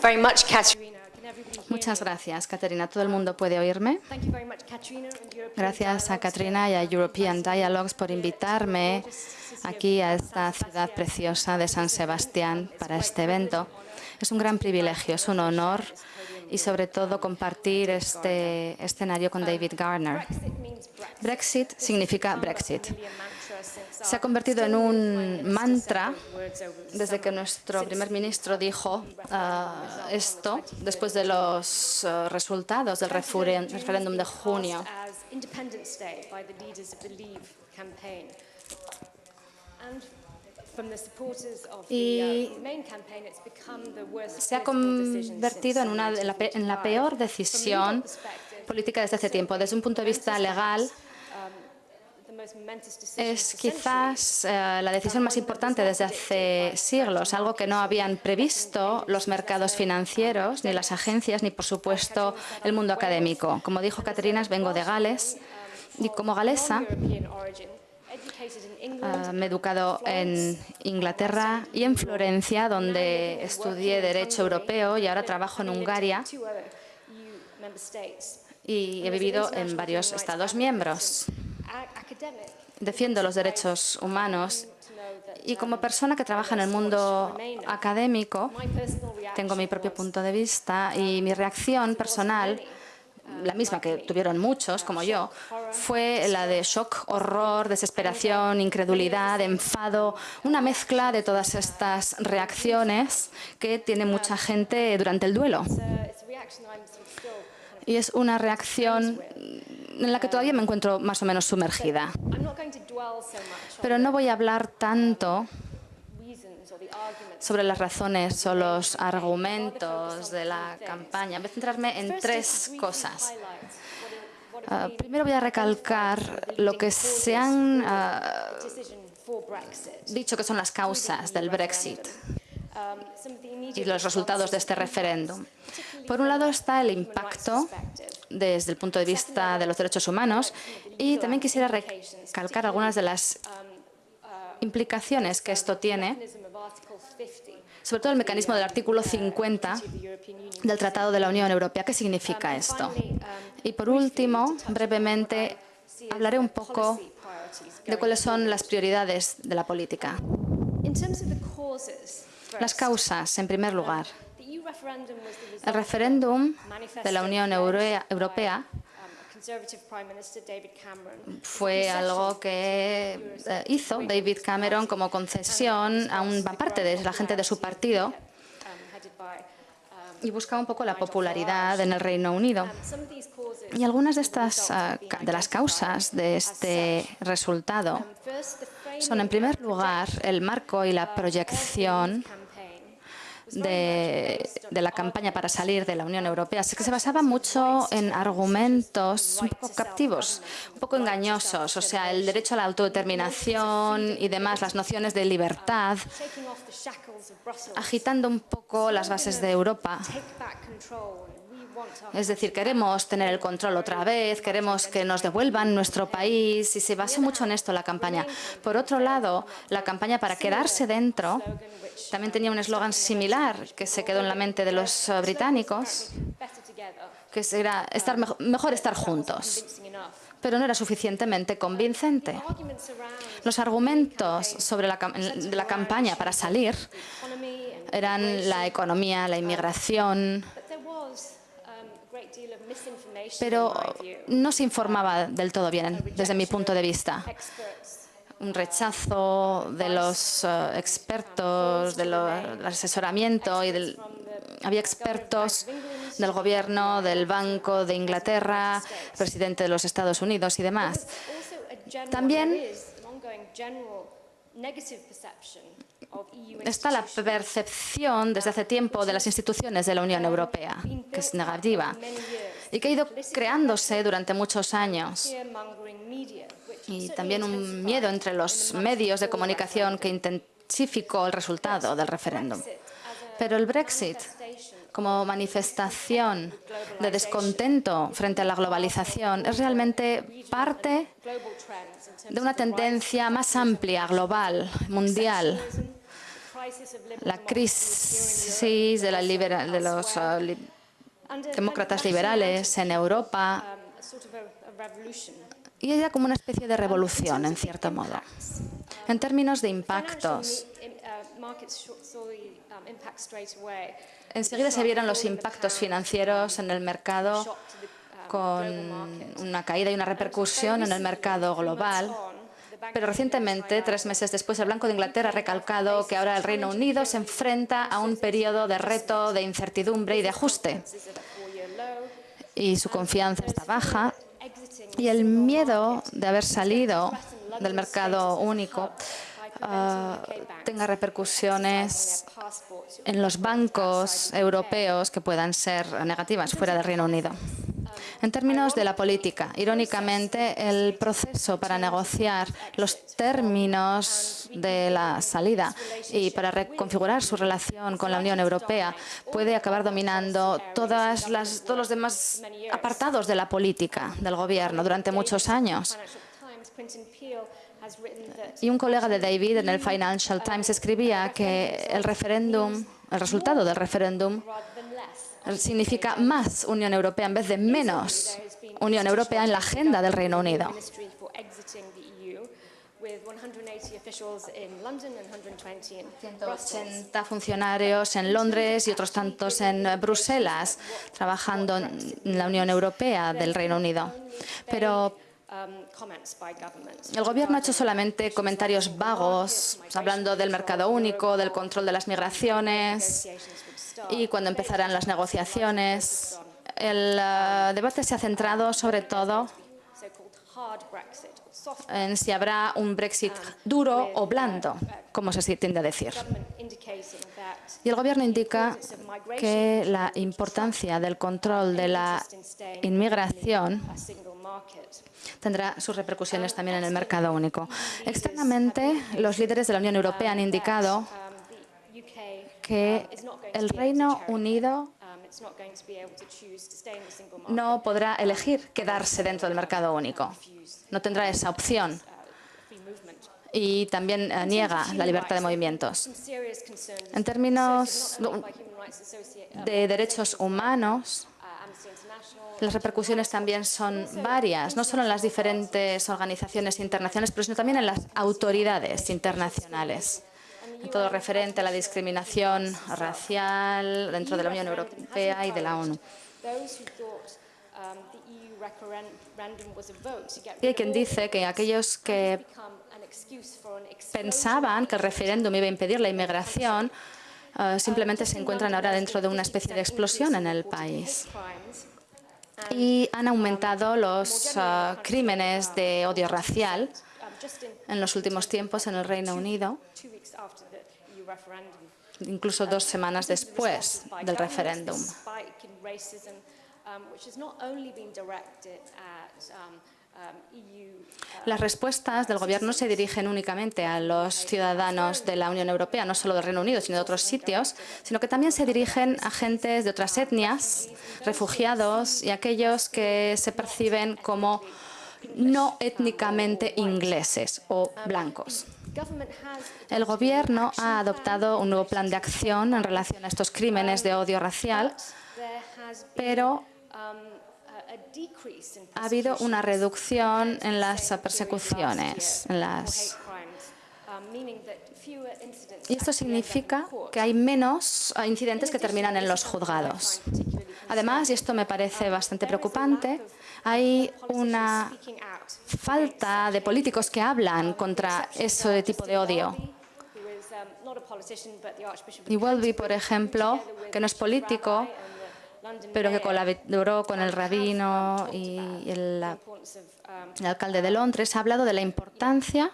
very much, Katerina. Can everybody hear Muchas me? gracias, Caterina. ¿Todo el mundo puede oírme? Thank you very much, Katerina, and European Gracias a Dialogues Katrina y a for European inviting me Dialogues por here to invitarme the gorgeous city of aquí a esta San ciudad Sebastián preciosa de for San this event. Sebastián It's a para great este privilege evento. and honor Es un to gran be invited privilegio, and es un also honor share this podium y with sobre todo compartir David Gardner. este escenario con David Gardner. Brexit means Brexit. Brexit This has significa become a Brexit. familiar mantra since Se ha our convertido en Estonian Prime un Minister said mantra those words over the desde que summer. nuestro primer ministro dijo esto después de June. los resultados del referéndum de junio. As Independence Day by the leaders of the Leave campaign. And from the supporters of the Remain campaign, it's become the worst Se ha political decision convertido since en la peor 1945. decisión política desde hace tiempo. Desde un punto de vista legal, es quizás la decisión más importante desde hace siglos, algo que no habían previsto los mercados financieros, ni las agencias, ni, por supuesto, el mundo académico. Como dijo Caterina, vengo de Gales y como galesa me he educado en Inglaterra y en Florencia, donde estudié Derecho Europeo y ahora trabajo en Hungría y he vivido en varios Estados miembros. Defiendo los derechos humanos y como persona que trabaja en el mundo académico tengo mi propio punto de vista y mi reacción personal, la misma que tuvieron muchos como yo, fue la de shock, horror, desesperación, incredulidad, enfado, una mezcla de todas estas reacciones que tiene mucha gente durante el duelo. Y es una reacción en la que todavía me encuentro más o menos sumergida. Pero no voy a hablar tanto sobre las razones o los argumentos de la campaña. Voy a centrarme en tres cosas. Primero voy a recalcar lo que se han dicho que son las causas del Brexit y los resultados de este referéndum. Por un lado está el impacto desde el punto de vista de los derechos humanos y también quisiera recalcar algunas de las implicaciones que esto tiene, sobre todo el mecanismo del artículo 50 del Tratado de la Unión Europea. ¿Qué significa esto? Y por último, brevemente, hablaré un poco de cuáles son las prioridades de la política. Las causas, en primer lugar. El referéndum de la Unión Europea fue algo que hizo David Cameron como concesión a una parte de la gente de su partido y buscaba un poco la popularidad en el Reino Unido. Y algunas de las causas de este resultado son, en primer lugar, el marco y la proyección de la campaña para salir de la Unión Europea, que se basaba mucho en argumentos un poco captivos, un poco engañosos, o sea, el derecho a la autodeterminación y demás, las nociones de libertad, agitando un poco las bases de Europa. Es decir, queremos tener el control otra vez, queremos que nos devuelvan nuestro país, y se basó mucho en esto la campaña. Por otro lado, la campaña para quedarse dentro también tenía un eslogan similar que se quedó en la mente de los británicos, que era mejor estar juntos, pero no era suficientemente convincente. Los argumentos sobre la campaña para salir eran la economía, la inmigración, pero no se informaba del todo bien desde mi punto de vista. Un rechazo de los expertos, del asesoramiento y había expertos del gobierno, del Banco de Inglaterra, presidente de los Estados Unidos y demás. También está la percepción desde hace tiempo de las instituciones de la Unión Europea, que es negativa, y que ha ido creándose durante muchos años. Y también un miedo entre los medios de comunicación que intensificó el resultado del referéndum. Pero el Brexit, como manifestación de descontento frente a la globalización, es realmente parte de una tendencia más amplia, global, mundial, la crisis de los demócratas liberales en Europa, y era como una especie de revolución, en cierto modo. En términos de impactos, enseguida se vieron los impactos financieros en el mercado, con una caída y una repercusión en el mercado global. Pero recientemente, 3 meses después, el Banco de Inglaterra ha recalcado que ahora el Reino Unido se enfrenta a un periodo de reto, de incertidumbre y de ajuste. Y su confianza está baja. Y el miedo de haber salido del mercado único tenga repercusiones en los bancos europeos que puedan ser negativas fuera del Reino Unido. En términos de la política, irónicamente, el proceso para negociar los términos de la salida y para reconfigurar su relación con la Unión Europea puede acabar dominando todos los demás apartados de la política del gobierno durante muchos años. Y un colega de David en el Financial Times escribía que el resultado del referéndum significa más Unión Europea en vez de menos Unión Europea en la agenda del Reino Unido. 180 funcionarios en Londres y otros tantos en Bruselas trabajando en la Unión Europea del Reino Unido. Pero el Gobierno ha hecho solamente comentarios vagos, hablando del mercado único, del control de las migraciones, y cuando empezarán las negociaciones, el debate se ha centrado sobre todo en si habrá un Brexit duro o blando, como se tiende a decir. Y el Gobierno indica que la importancia del control de la inmigración tendrá sus repercusiones también en el mercado único. Externamente, los líderes de la Unión Europea han indicado que el Reino Unido no podrá elegir quedarse dentro del mercado único. No tendrá esa opción. Y también niega la libertad de movimientos. En términos de derechos humanos, las repercusiones también son varias, no solo en las diferentes organizaciones internacionales, pero sino también en las autoridades internacionales. En todo referente a la discriminación racial dentro de la Unión Europea y de la ONU. Y hay quien dice que aquellos que pensaban que el referéndum iba a impedir la inmigración simplemente se encuentran ahora dentro de una especie de explosión en el país. Y han aumentado los crímenes de odio racial en los últimos tiempos en el Reino Unido, incluso 2 semanas después del referéndum. Las respuestas del Gobierno se dirigen únicamente a los ciudadanos de la Unión Europea, no solo del Reino Unido, sino de otros sitios, sino que también se dirigen a gentes de otras etnias, refugiados y aquellos que se perciben como no étnicamente ingleses o blancos. El Gobierno ha adoptado un nuevo plan de acción en relación a estos crímenes de odio racial, pero ha habido una reducción en las persecuciones. Y esto significa que hay menos incidentes que terminan en los juzgados. Además, y esto me parece bastante preocupante, hay una falta de políticos que hablan contra ese tipo de odio. Y Welby, por ejemplo, que no es político, pero que colaboró con el rabino y el alcalde de Londres, ha hablado de la importancia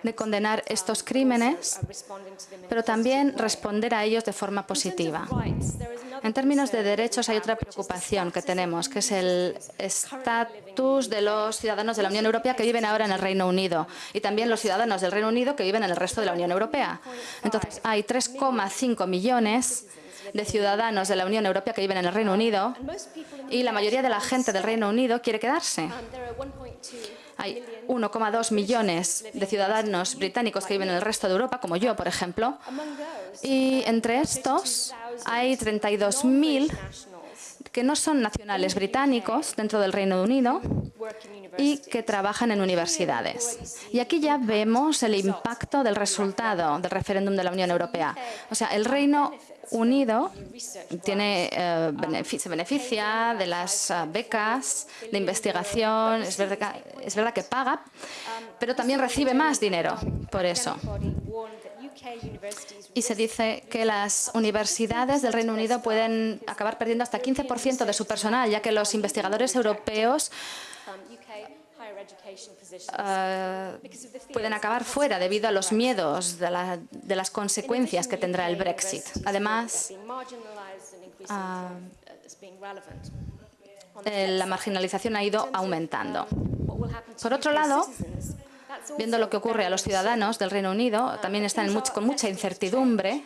de condenar estos crímenes, pero también responder a ellos de forma positiva. En términos de derechos hay otra preocupación que tenemos, que es el estatus de los ciudadanos de la Unión Europea que viven ahora en el Reino Unido y también los ciudadanos del Reino Unido que viven en el resto de la Unión Europea. Entonces, hay 3,5 millones de ciudadanos de la Unión Europea que viven en el Reino Unido y la mayoría de la gente del Reino Unido quiere quedarse. Hay 1,2 millones de ciudadanos británicos que viven en el resto de Europa, como yo, por ejemplo, y entre estos hay 32.000 que no son nacionales británicos dentro del Reino Unido y que trabajan en universidades. Y aquí ya vemos el impacto del resultado del referéndum de la Unión Europea. O sea, el Reino Unido se beneficia de las becas de investigación, es verdad que paga, pero también recibe más dinero por eso. Y se dice que las universidades del Reino Unido pueden acabar perdiendo hasta 15% de su personal, ya que los investigadores europeos pueden acabar fuera debido a los miedos de las consecuencias que tendrá el Brexit. Además, la marginalización ha ido aumentando. Por otro lado, viendo lo que ocurre a los ciudadanos del Reino Unido, también están con mucha incertidumbre.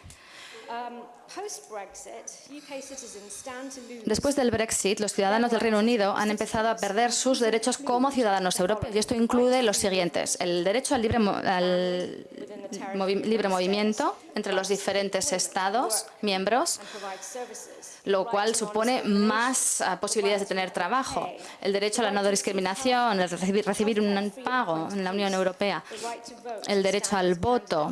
Después del Brexit, los ciudadanos del Reino Unido han empezado a perder sus derechos como ciudadanos europeos, y esto incluye los siguientes: el derecho al libre movimiento entre los diferentes Estados miembros, lo cual supone más posibilidades de tener trabajo, el derecho a la no discriminación, el recibir un pago en la Unión Europea, el derecho al voto,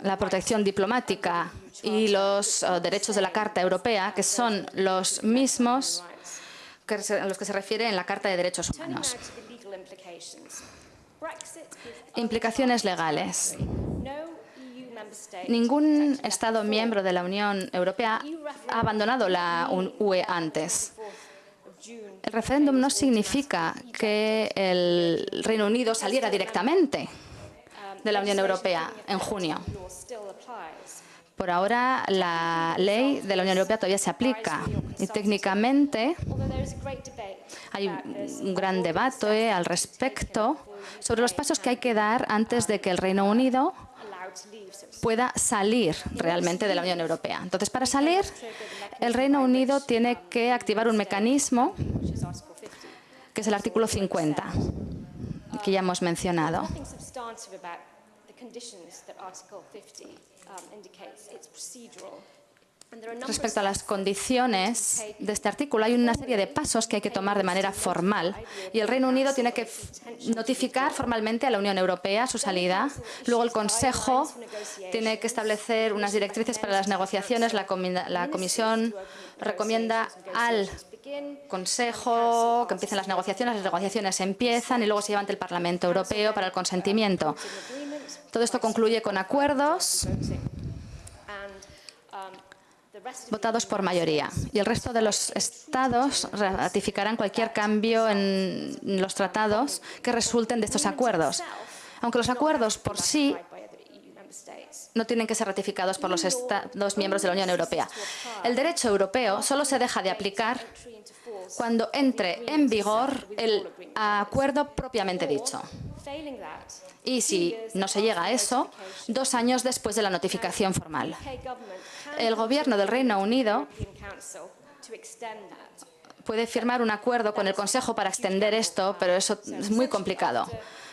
la protección diplomática y los derechos de la Carta Europea, que son los mismos a los que se refiere en la Carta de Derechos Humanos. Implicaciones legales. Ningún Estado miembro de la Unión Europea ha abandonado la UE antes. El referéndum no significa que el Reino Unido saliera directamente de la Unión Europea en junio. Por ahora, la ley de la Unión Europea todavía se aplica y técnicamente hay un gran debate al respecto sobre los pasos que hay que dar antes de que el Reino Unido pueda salir realmente de la Unión Europea. Entonces, para salir, el Reino Unido tiene que activar un mecanismo que es el artículo 50, que ya hemos mencionado. Respecto a las condiciones de este artículo, hay una serie de pasos que hay que tomar de manera formal y el Reino Unido tiene que notificar formalmente a la Unión Europea su salida. Luego el Consejo tiene que establecer unas directrices para las negociaciones. La Comisión recomienda al Consejo que empiecen las negociaciones empiezan y luego se lleva ante el Parlamento Europeo para el consentimiento. Todo esto concluye con acuerdos votados por mayoría, y el resto de los Estados ratificarán cualquier cambio en los tratados que resulten de estos acuerdos, aunque los acuerdos por sí no tienen que ser ratificados por los Estados miembros de la Unión Europea. El derecho europeo solo se deja de aplicar cuando entre en vigor el acuerdo propiamente dicho. Y si no se llega a eso, 2 años después de la notificación formal. El Gobierno del Reino Unido puede firmar un acuerdo con el Consejo para extender esto, pero eso es muy complicado.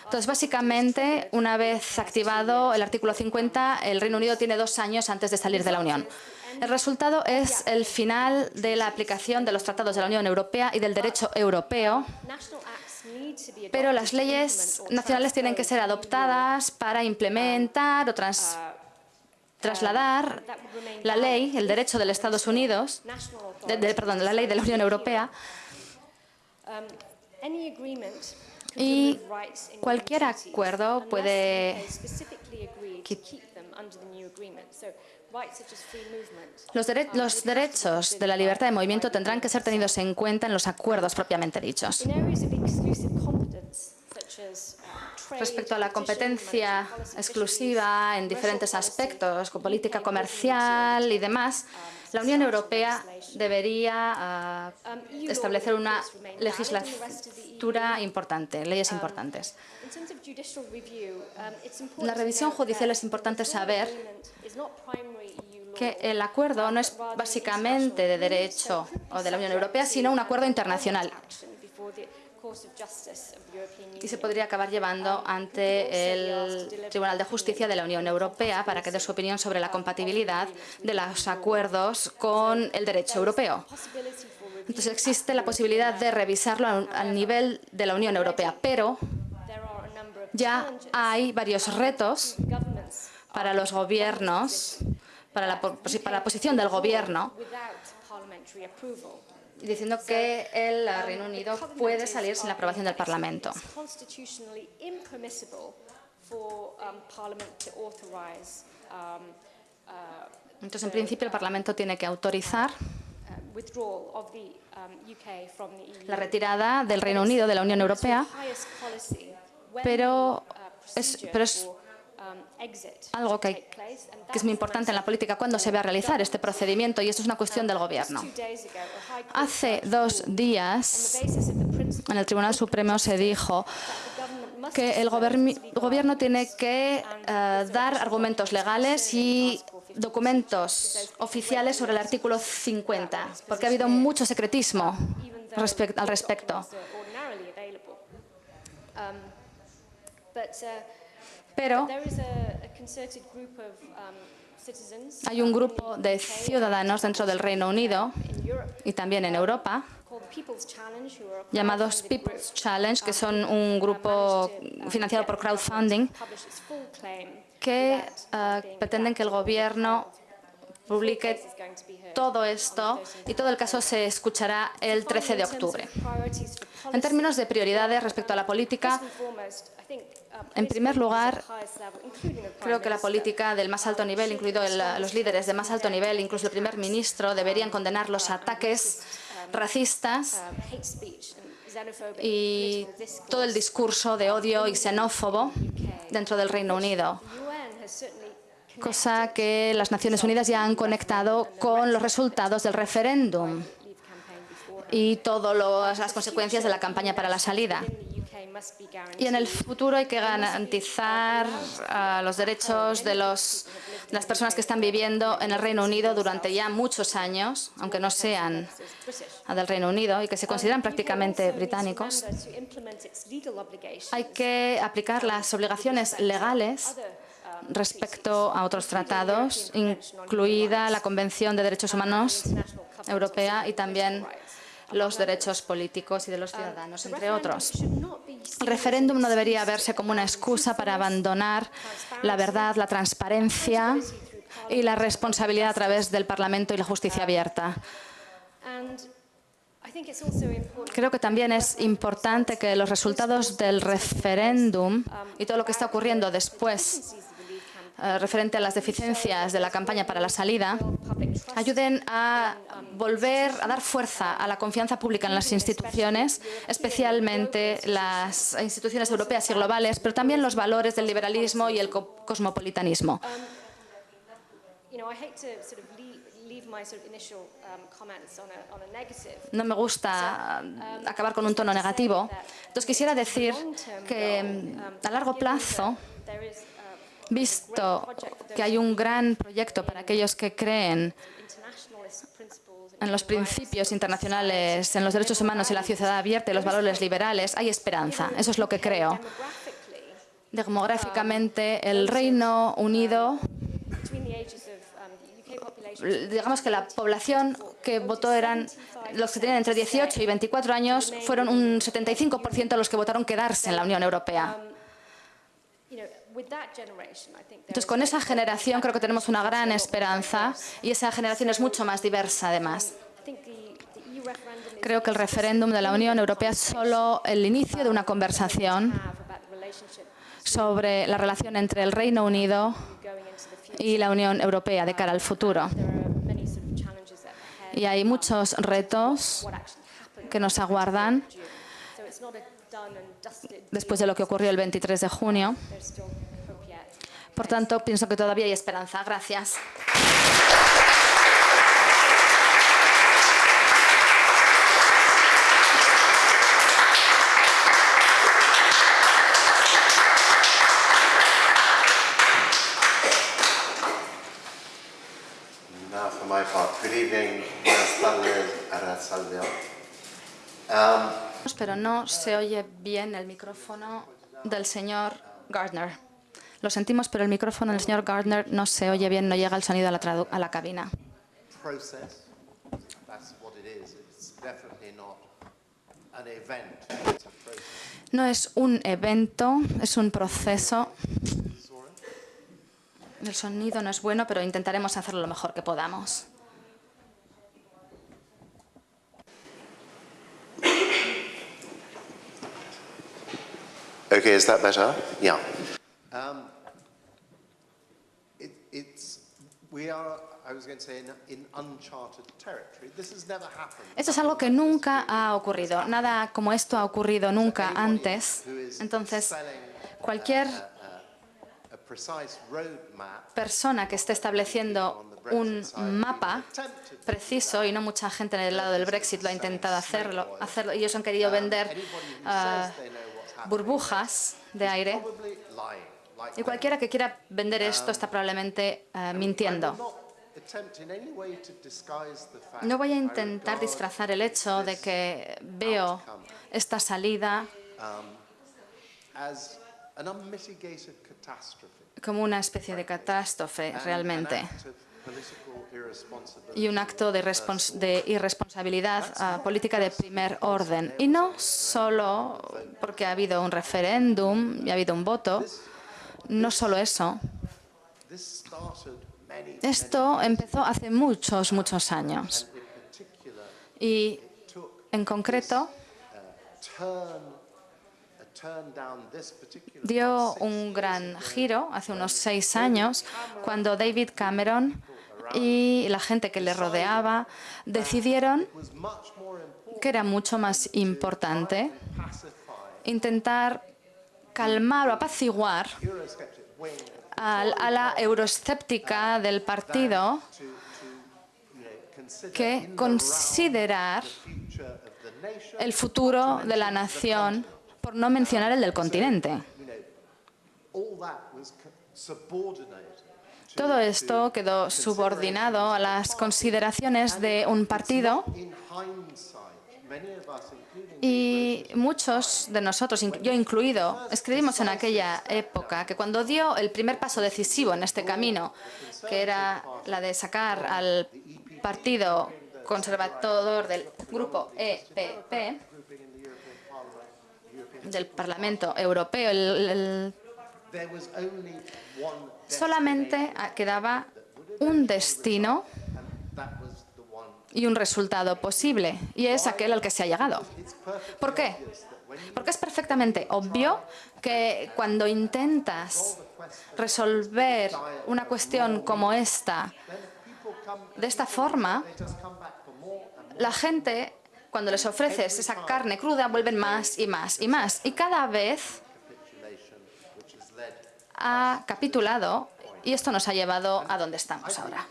Entonces, básicamente, una vez activado el artículo 50, el Reino Unido tiene 2 años antes de salir de la Unión. El resultado es el final de la aplicación de los tratados de la Unión Europea y del derecho europeo, pero las leyes nacionales tienen que ser adoptadas para implementar o trasladar la ley, el derecho de los Estados Unidos, la ley de la Unión Europea, y cualquier acuerdo puede Los derechos de la libertad de movimiento tendrán que ser tenidos en cuenta en los acuerdos propiamente dichos. Respecto a la competencia exclusiva en diferentes aspectos, con política comercial y demás, la Unión Europea debería establecer una legislatura importante, leyes importantes. En la revisión judicial es importante saber que el acuerdo no es básicamente de derecho o de la Unión Europea, sino un acuerdo internacional. y se podría acabar llevando ante el Tribunal de Justicia de la Unión Europea para que dé su opinión sobre la compatibilidad de los acuerdos con el derecho europeo. Entonces existe la posibilidad de revisarlo al nivel de la Unión Europea, pero ya hay varios retos para los gobiernos, para la posición del gobierno, diciendo que el Reino Unido puede salir sin la aprobación del Parlamento. Entonces, en principio, el Parlamento tiene que autorizar la retirada del Reino Unido de la Unión Europea, pero es algo que es muy importante en la política cuando se va a realizar este procedimiento, y esto es una cuestión del Gobierno. Hace 2 días, en el Tribunal Supremo se dijo que el Gobierno tiene que dar argumentos legales y documentos oficiales sobre el artículo 50, porque ha habido mucho secretismo al respecto. Pero hay un grupo de ciudadanos dentro del Reino Unido y también en Europa llamados People's Challenge, que son un grupo financiado por crowdfunding, que pretenden que el Gobierno publique todo esto y todo el caso se escuchará el 13 de octubre. En términos de prioridades respecto a la política, en primer lugar, creo que la política del más alto nivel, incluido los líderes de más alto nivel, incluso el primer ministro, deberían condenar los ataques racistas y todo el discurso de odio y xenófobo dentro del Reino Unido, cosa que las Naciones Unidas ya han conectado con los resultados del referéndum y todas las consecuencias de la campaña para la salida. Y en el futuro hay que garantizar los derechos de las personas que están viviendo en el Reino Unido durante ya muchos años, aunque no sean del Reino Unido y que se consideran prácticamente británicos. Hay que aplicar las obligaciones legales respecto a otros tratados, incluida la Convención de Derechos Humanos Europea y también los derechos políticos y de los ciudadanos, entre otros. El referéndum no debería verse como una excusa para abandonar la verdad, la transparencia y la responsabilidad a través del Parlamento y la justicia abierta. Creo que también es importante que los resultados del referéndum y todo lo que está ocurriendo después referente a las deficiencias de la campaña para la salida, ayuden a volver a dar fuerza a la confianza pública en las instituciones, especialmente las instituciones europeas y globales, pero también los valores del liberalismo y el cosmopolitanismo. No me gusta acabar con un tono negativo. Entonces quisiera decir que a largo plazo, visto que hay un gran proyecto para aquellos que creen en los principios internacionales, en los derechos humanos y la sociedad abierta y los valores liberales, hay esperanza. Eso es lo que creo. Demográficamente, el Reino Unido, digamos que la población que votó eran los que tenían entre 18 y 24 años, fueron un 75% los que votaron quedarse en la Unión Europea. Entonces, con esa generación creo que tenemos una gran esperanza y esa generación es mucho más diversa, además. Creo que el referéndum de la Unión Europea es solo el inicio de una conversación sobre la relación entre el Reino Unido y la Unión Europea de cara al futuro. Y hay muchos retos que nos aguardan después de lo que ocurrió el 23 de junio. Por tanto, pienso que todavía hay esperanza. Gracias. Now for my part, good evening, buenas tardes, arratsaldeon. Pero no se oye bien el micrófono del señor Gardner. Lo sentimos, pero el micrófono del señor Gardner no se oye bien, no llega el sonido a la cabina. No es un evento, es un proceso. El sonido no es bueno, pero intentaremos hacerlo lo mejor que podamos. Okay, is that better? Yeah. We are, I was going to say, in uncharted territory. This has never happened. Esto es algo que nunca ha ocurrido. Nada como esto ha ocurrido nunca antes. Entonces, cualquier persona que esté estableciendo un mapa preciso, y no mucha gente en el lado del Brexit lo ha intentado hacerlo, ellos han querido vender burbujas de aire, y cualquiera que quiera vender esto está probablemente mintiendo. No voy a intentar disfrazar el hecho de que veo esta salida como una especie de catástrofe realmente y un acto de irresponsabilidad política de primer orden. Y no solo porque ha habido un referéndum y ha habido un voto, no solo eso. Esto empezó hace muchos, muchos años. Y en concreto dio un gran giro hace unos 6 años cuando David Cameron y la gente que le rodeaba decidieron que era mucho más importante intentar calmar o apaciguar a la euroescéptica del partido que considerar el futuro de la nación, por no mencionar el del continente. Todo esto quedó subordinado a las consideraciones de un partido y muchos de nosotros, yo incluido, escribimos en aquella época que cuando dio el primer paso decisivo en este camino, que era la de sacar al partido conservador del grupo EPP, del Parlamento Europeo, solamente quedaba un destino y un resultado posible, y es aquel al que se ha llegado. ¿Por qué? Porque es perfectamente obvio que cuando intentas resolver una cuestión como esta, de esta forma, la gente, cuando les ofreces esa carne cruda, vuelven más y más y más. Y cada vez ha capitulado, y esto nos ha llevado a donde estamos ahora.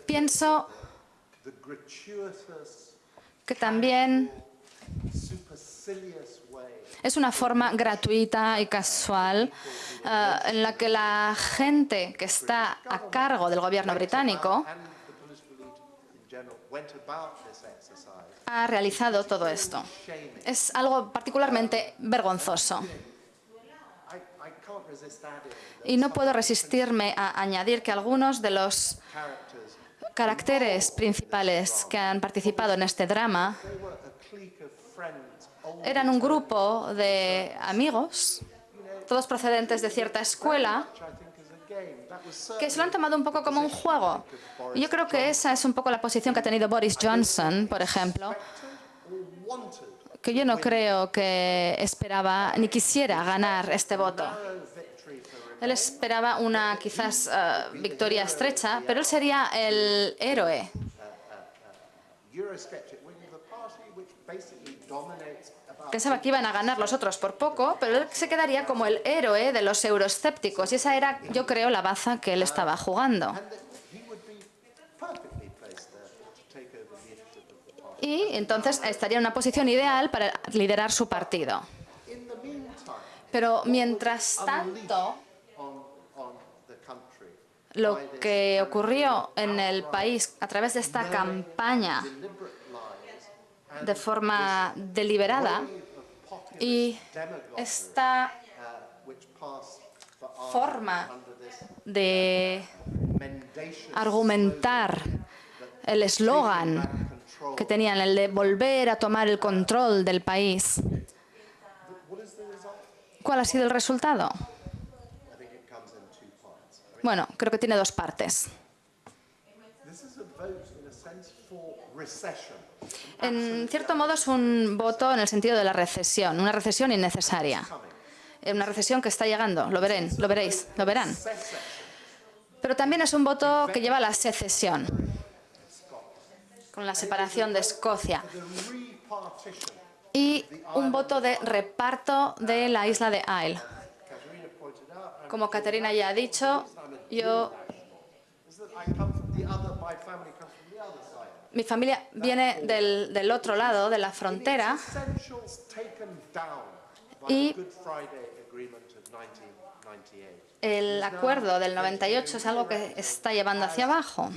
Pienso que también es una forma gratuita y casual en la que la gente que está a cargo del gobierno británico ha realizado todo esto. Es algo particularmente vergonzoso. Y no puedo resistirme a añadir que algunos de los caracteres principales que han participado en este drama eran un grupo de amigos, todos procedentes de cierta escuela, que se lo han tomado un poco como un juego. Y yo creo que esa es un poco la posición que ha tenido Boris Johnson, por ejemplo, que yo no creo que esperaba ni quisiera ganar este voto. Él esperaba una quizás victoria estrecha, pero él sería el héroe. Pensaba que iban a ganar los otros por poco, pero él se quedaría como el héroe de los euroescépticos. Y esa era, yo creo, la baza que él estaba jugando. Y entonces estaría en una posición ideal para liderar su partido. Pero mientras tanto, lo que ocurrió en el país a través de esta campaña de forma deliberada y esta forma de argumentar el eslogan que tenían, el de volver a tomar el control del país. ¿Cuál ha sido el resultado? Bueno, creo que tiene dos partes. En cierto modo es un voto en el sentido de la recesión, una recesión innecesaria. Una recesión que está llegando, lo veréis, lo verán. Pero también es un voto que lleva a la secesión, con la separación de Escocia. Y un voto de reparto de la isla de Isle. Como Caterina ya ha dicho, mi familia viene del otro lado de la frontera y el acuerdo del 98 es algo que está llevando hacia abajo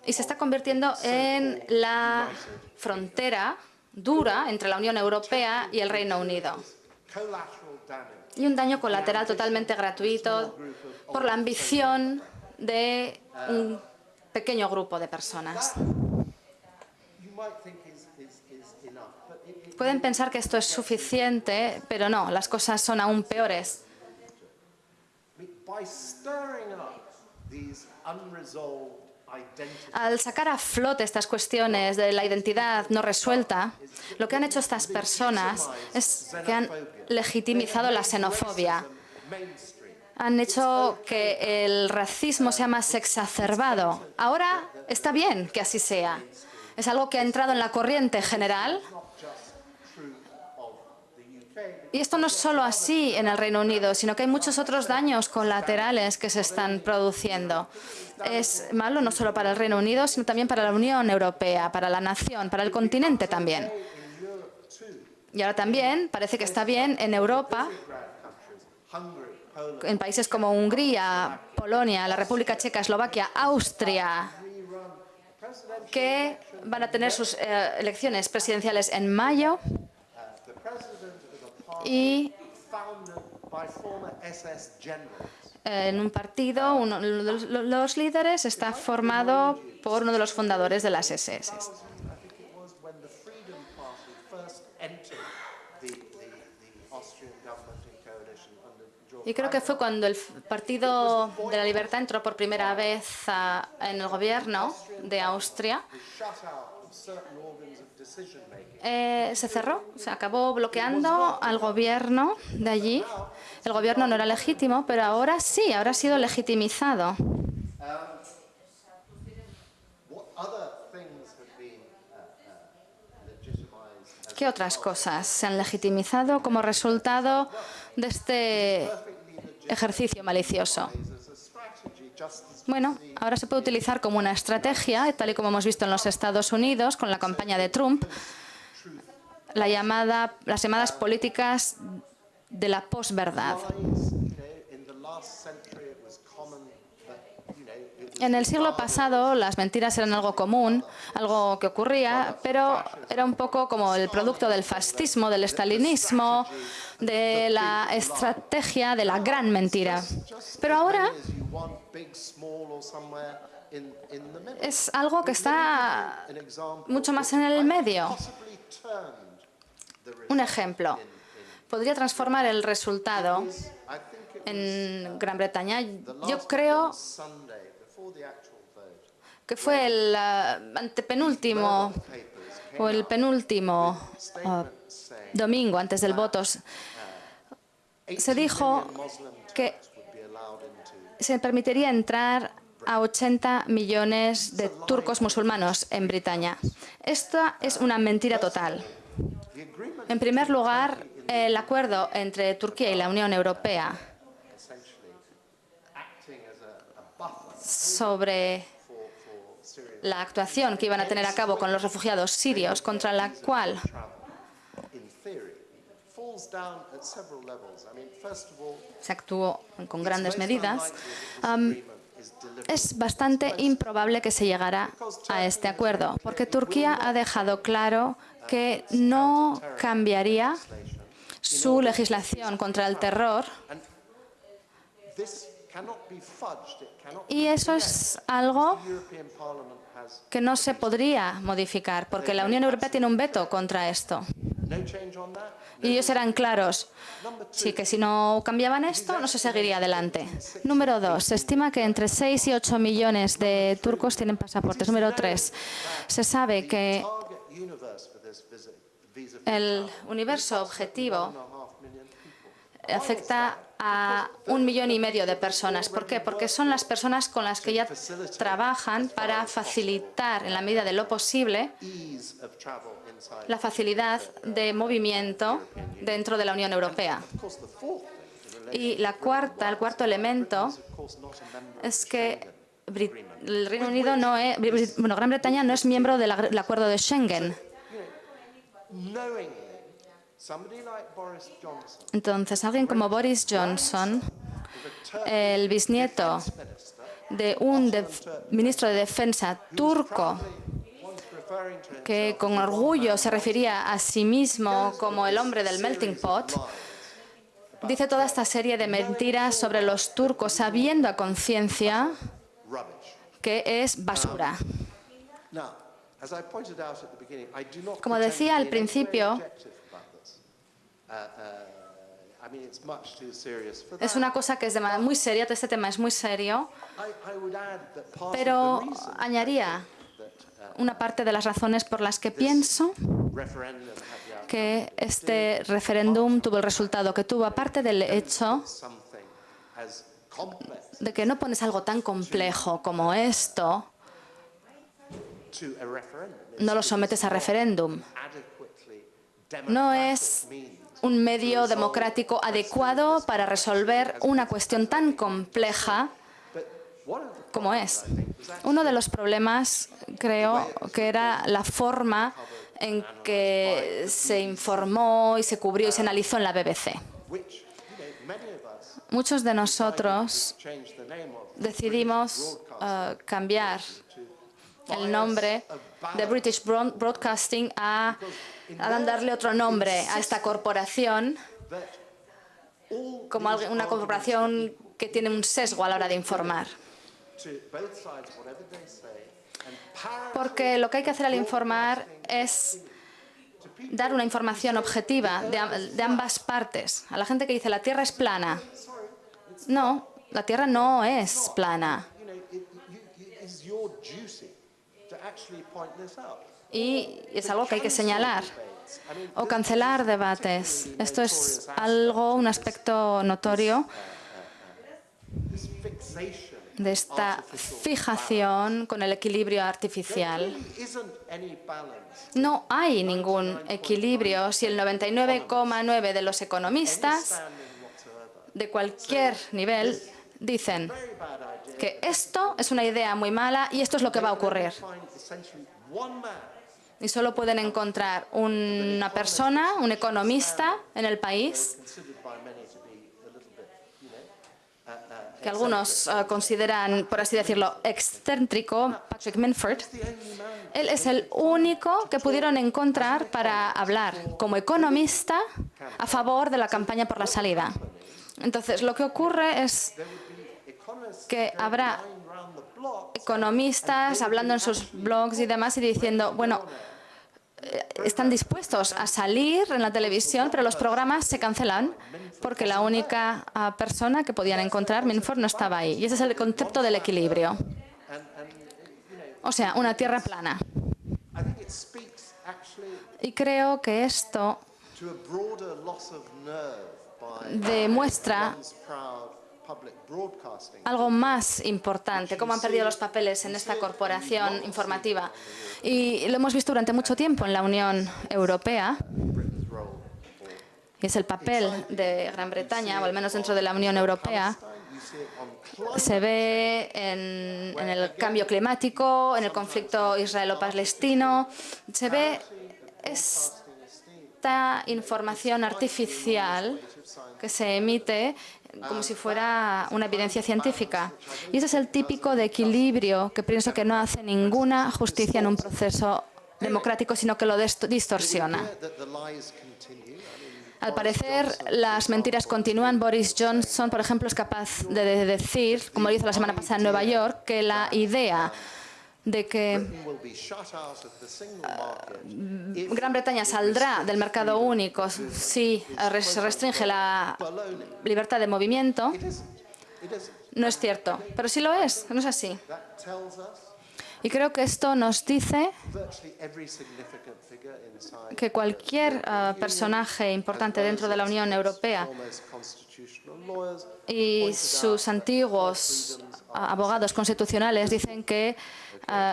y se está convirtiendo en la frontera dura entre la Unión Europea y el Reino Unido. Y un daño colateral totalmente gratuito por la ambición de un pequeño grupo de personas. Pueden pensar que esto es suficiente, pero no, las cosas son aún peores. Al sacar a flote estas cuestiones de la identidad no resuelta, lo que han hecho estas personas es que han legitimizado la xenofobia. Han hecho que el racismo sea más exacerbado. Ahora está bien que así sea. Es algo que ha entrado en la corriente general. Y esto no es solo así en el Reino Unido, sino que hay muchos otros daños colaterales que se están produciendo. Es malo no solo para el Reino Unido, sino también para la Unión Europea, para la nación, para el continente también. Y ahora también parece que está bien en Europa, en países como Hungría, Polonia, la República Checa, Eslovaquia, Austria, que van a tener sus elecciones presidenciales en mayo. Y en un partido, uno de los líderes está formado por uno de los fundadores de las SS. Y creo que fue cuando el Partido de la Libertad entró por primera vez en el gobierno de Austria. Se cerró, se acabó bloqueando al gobierno de allí. El gobierno no era legítimo, pero ahora sí, ahora ha sido legitimizado. ¿Qué otras cosas se han legitimizado como resultado de este ejercicio malicioso? Bueno, ahora se puede utilizar como una estrategia, tal y como hemos visto en los Estados Unidos con la campaña de Trump, las llamadas políticas de la posverdad. En el siglo pasado las mentiras eran algo común, algo que ocurría, pero era un poco como el producto del fascismo, del estalinismo, de la estrategia de la gran mentira. Pero ahora es algo que está mucho más en el medio. Un ejemplo, podría transformar el resultado en Gran Bretaña. Yo creo que fue el antepenúltimo o el penúltimo domingo antes del voto. Se dijo que se permitiría entrar a 80 millones de turcos musulmanes en Bretaña. Esta es una mentira total. En primer lugar, el acuerdo entre Turquía y la Unión Europea sobre la actuación que iban a tener a cabo con los refugiados sirios, contra la cual se actuó con grandes medidas. es bastante improbable que se llegara a este acuerdo, porque Turquía ha dejado claro que no cambiaría su legislación contra el terror, y eso es algo que no se podría modificar, porque la Unión Europea tiene un veto contra esto. Y ellos eran claros, sí, que si no cambiaban esto, no se seguiría adelante. Número 2, se estima que entre 6 y 8 millones de turcos tienen pasaportes. Número 3, se sabe que el universo objetivo afecta a 1,5 millones de personas. ¿Por qué? Porque son las personas con las que ya trabajan para facilitar, en la medida de lo posible, la facilidad de movimiento dentro de la Unión Europea. Y el cuarto elemento es que el Reino Unido no es, Gran Bretaña no es miembro del acuerdo de Schengen. Entonces, alguien como Boris Johnson, el bisnieto de un ministro de Defensa turco, que con orgullo se refería a sí mismo como el hombre del melting pot, dice toda esta serie de mentiras sobre los turcos, sabiendo a conciencia que es basura. Como decía al principio, es una cosa que es muy seria, este tema es muy serio, pero añadiría una parte de las razones por las que pienso que este referéndum tuvo el resultado que tuvo, aparte del hecho de que no pones algo tan complejo como esto, no lo sometes a referéndum. No es un medio democrático adecuado para resolver una cuestión tan compleja como es. Uno de los problemas, creo, que era la forma en que se informó y se cubrió y se analizó en la BBC. Muchos de nosotros decidimos cambiar el nombre de British Broadcasting a darle otro nombre a esta corporación, como una corporación que tiene un sesgo a la hora de informar. Porque lo que hay que hacer al informar es dar una información objetiva de ambas partes. A la gente que dice la Tierra es plana. No, la Tierra no es plana. Y es algo que hay que señalar. O cancelar debates. Esto es un aspecto notorio de esta fijación con el equilibrio artificial. No hay ningún equilibrio si el 99,9% de los economistas de cualquier nivel dicen que esto es una idea muy mala y esto es lo que va a ocurrir. Y solo pueden encontrar una persona, un economista en el país, que algunos consideran, por así decirlo, excéntrico, Patrick Minford. Él es el único que pudieron encontrar para hablar como economista a favor de la campaña por la salida. Entonces, lo que ocurre es que habrá economistas hablando en sus blogs y demás y diciendo, bueno, están dispuestos a salir en la televisión, pero los programas se cancelan porque la única persona que podían encontrar, Minford, no estaba ahí. Y ese es el concepto del equilibrio. O sea, una tierra plana. Y creo que esto demuestra algo más importante, cómo han perdido los papeles en esta corporación informativa. Y lo hemos visto durante mucho tiempo en la Unión Europea. Y es el papel de Gran Bretaña, o al menos dentro de la Unión Europea. Se ve en el cambio climático, en el conflicto israelo-palestino. Se ve tanta información artificial que se emite como si fuera una evidencia científica. Y ese es el típico de equilibrio que pienso que no hace ninguna justicia en un proceso democrático, sino que lo distorsiona. Al parecer, las mentiras continúan. Boris Johnson, por ejemplo, es capaz de decir, como lo hizo la semana pasada en Nueva York, que la idea de que Gran Bretaña saldrá del mercado único si se restringe la libertad de movimiento, no es cierto. Pero sí lo es, no es así. Y creo que esto nos dice que cualquier personaje importante dentro de la Unión Europea y sus antiguos abogados constitucionales dicen que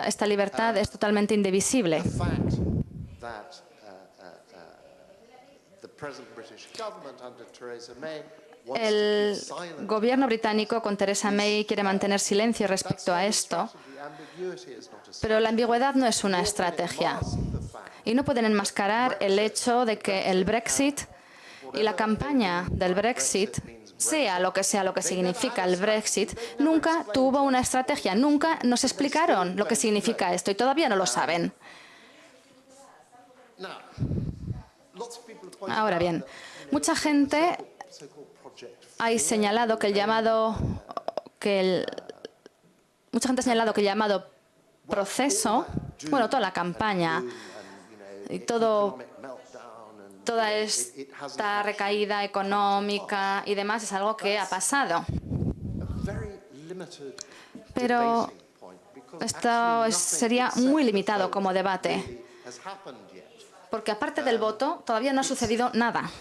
esta libertad es totalmente indivisible. El gobierno británico con Theresa May quiere mantener silencio respecto a esto, pero la ambigüedad no es una estrategia. Y no pueden enmascarar el hecho de que el Brexit y la campaña del Brexit, sea lo que significa el Brexit, nunca tuvo una estrategia, nunca nos explicaron lo que significa esto y todavía no lo saben. Ahora bien, mucha gente ha señalado que el llamado proceso, bueno, toda la campaña y toda esta recaída económica y demás es algo que ha pasado. Pero esto sería muy limitado como debate, porque aparte del voto todavía no ha sucedido nada.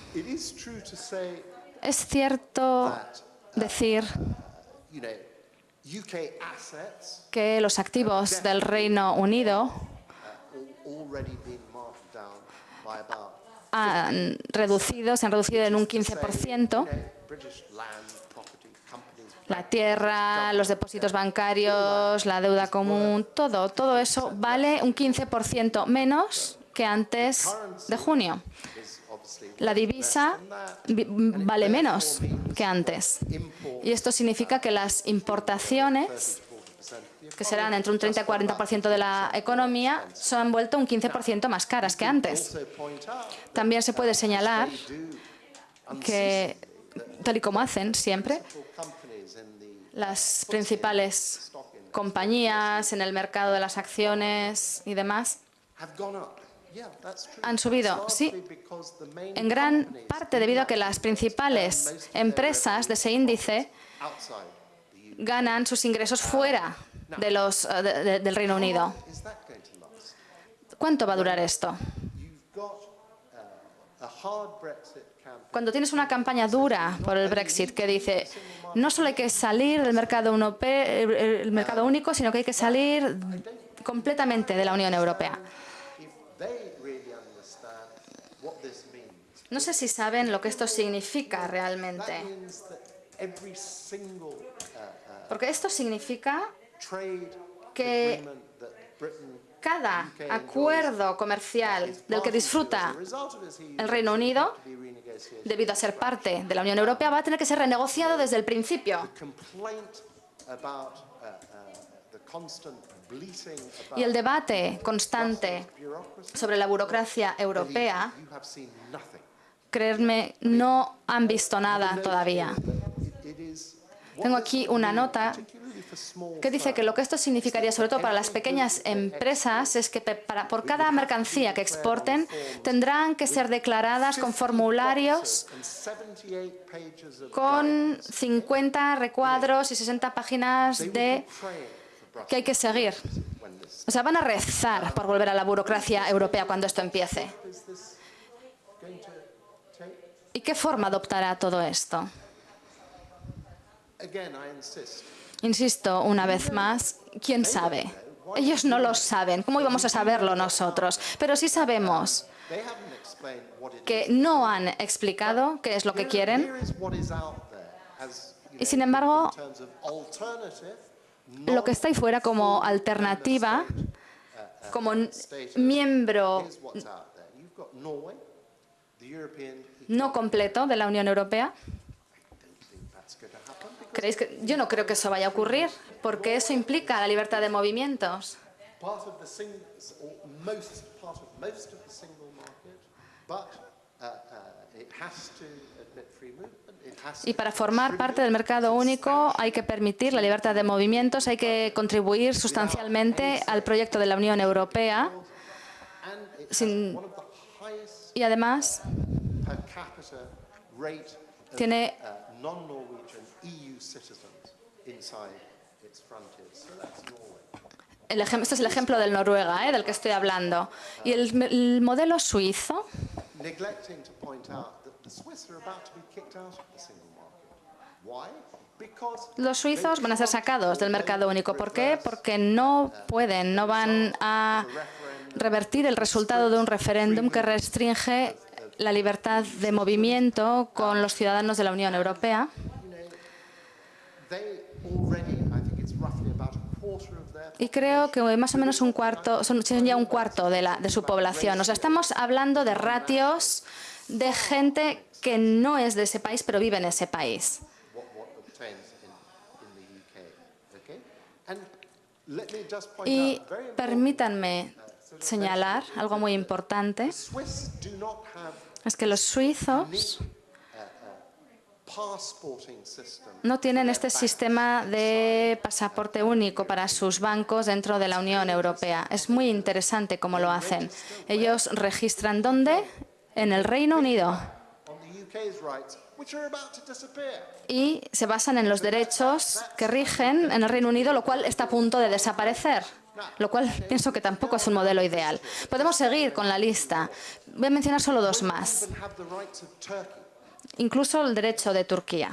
Es cierto decir que los activos del Reino Unido se han reducido en un 15%. La tierra, los depósitos bancarios, la deuda común, todo eso vale un 15% menos que antes de junio. La divisa vale menos que antes. Y esto significa que las importaciones, que serán entre un 30 y 40% de la economía, se han vuelto un 15% más caras que antes. También se puede señalar que, tal y como hacen siempre, las principales compañías en el mercado de las acciones y demás han subido, sí, en gran parte debido a que las principales empresas de ese índice ganan sus ingresos fuera del Reino Unido. ¿Cuánto va a durar esto? Cuando tienes una campaña dura por el Brexit que dice no solo hay que salir del mercado único, sino que hay que salir completamente de la Unión Europea. No sé si saben lo que esto significa realmente. Porque esto significa que cada acuerdo comercial del que disfruta el Reino Unido, debido a ser parte de la Unión Europea, va a tener que ser renegociado desde el principio. Y el debate constante sobre la burocracia europea, creedme, no han visto nada todavía. Tengo aquí una nota que dice que lo que esto significaría, sobre todo para las pequeñas empresas, es que por cada mercancía que exporten tendrán que ser declaradas con formularios con 50 recuadros y 60 páginas que hay que seguir. O sea, van a rezar por volver a la burocracia europea cuando esto empiece. ¿Y qué forma adoptará todo esto? Insisto una vez más, ¿quién sabe? Ellos no lo saben. ¿Cómo íbamos a saberlo nosotros? Pero sí sabemos que no han explicado qué es lo que quieren. Y sin embargo, lo que está ahí fuera como alternativa, como miembro no completo de la Unión Europea. don't think that's going to happen because ¿Creéis que? Yo no creo que eso vaya a ocurrir, porque eso implica la libertad de movimientos. part of the part of most of the single market, but it has to admit free movement. Y para formar parte del mercado único hay que permitir la libertad de movimientos, hay que contribuir sustancialmente al proyecto de la Unión Europea y además tiene este es el ejemplo del Noruega, del que estoy hablando. Y el modelo suizo, los suizos van a ser sacados del mercado único. ¿Por qué? Porque no pueden, no van a revertir el resultado de un referéndum que restringe la libertad de movimiento con los ciudadanos de la Unión Europea. Y creo que más o menos un cuarto, son ya un cuarto de su población. O sea, estamos hablando de ratios de gente que no es de ese país, pero vive en ese país. Y permítanme señalar algo muy importante, es que los suizos no tienen este sistema de pasaporte único para sus bancos dentro de la Unión Europea. Es muy interesante cómo lo hacen. Ellos registran ¿dónde? En el Reino Unido. Y se basan en los derechos que rigen en el Reino Unido, lo cual está a punto de desaparecer. Lo cual pienso que tampoco es un modelo ideal. Podemos seguir con la lista. Voy a mencionar solo dos más. Incluso el derecho de Turquía.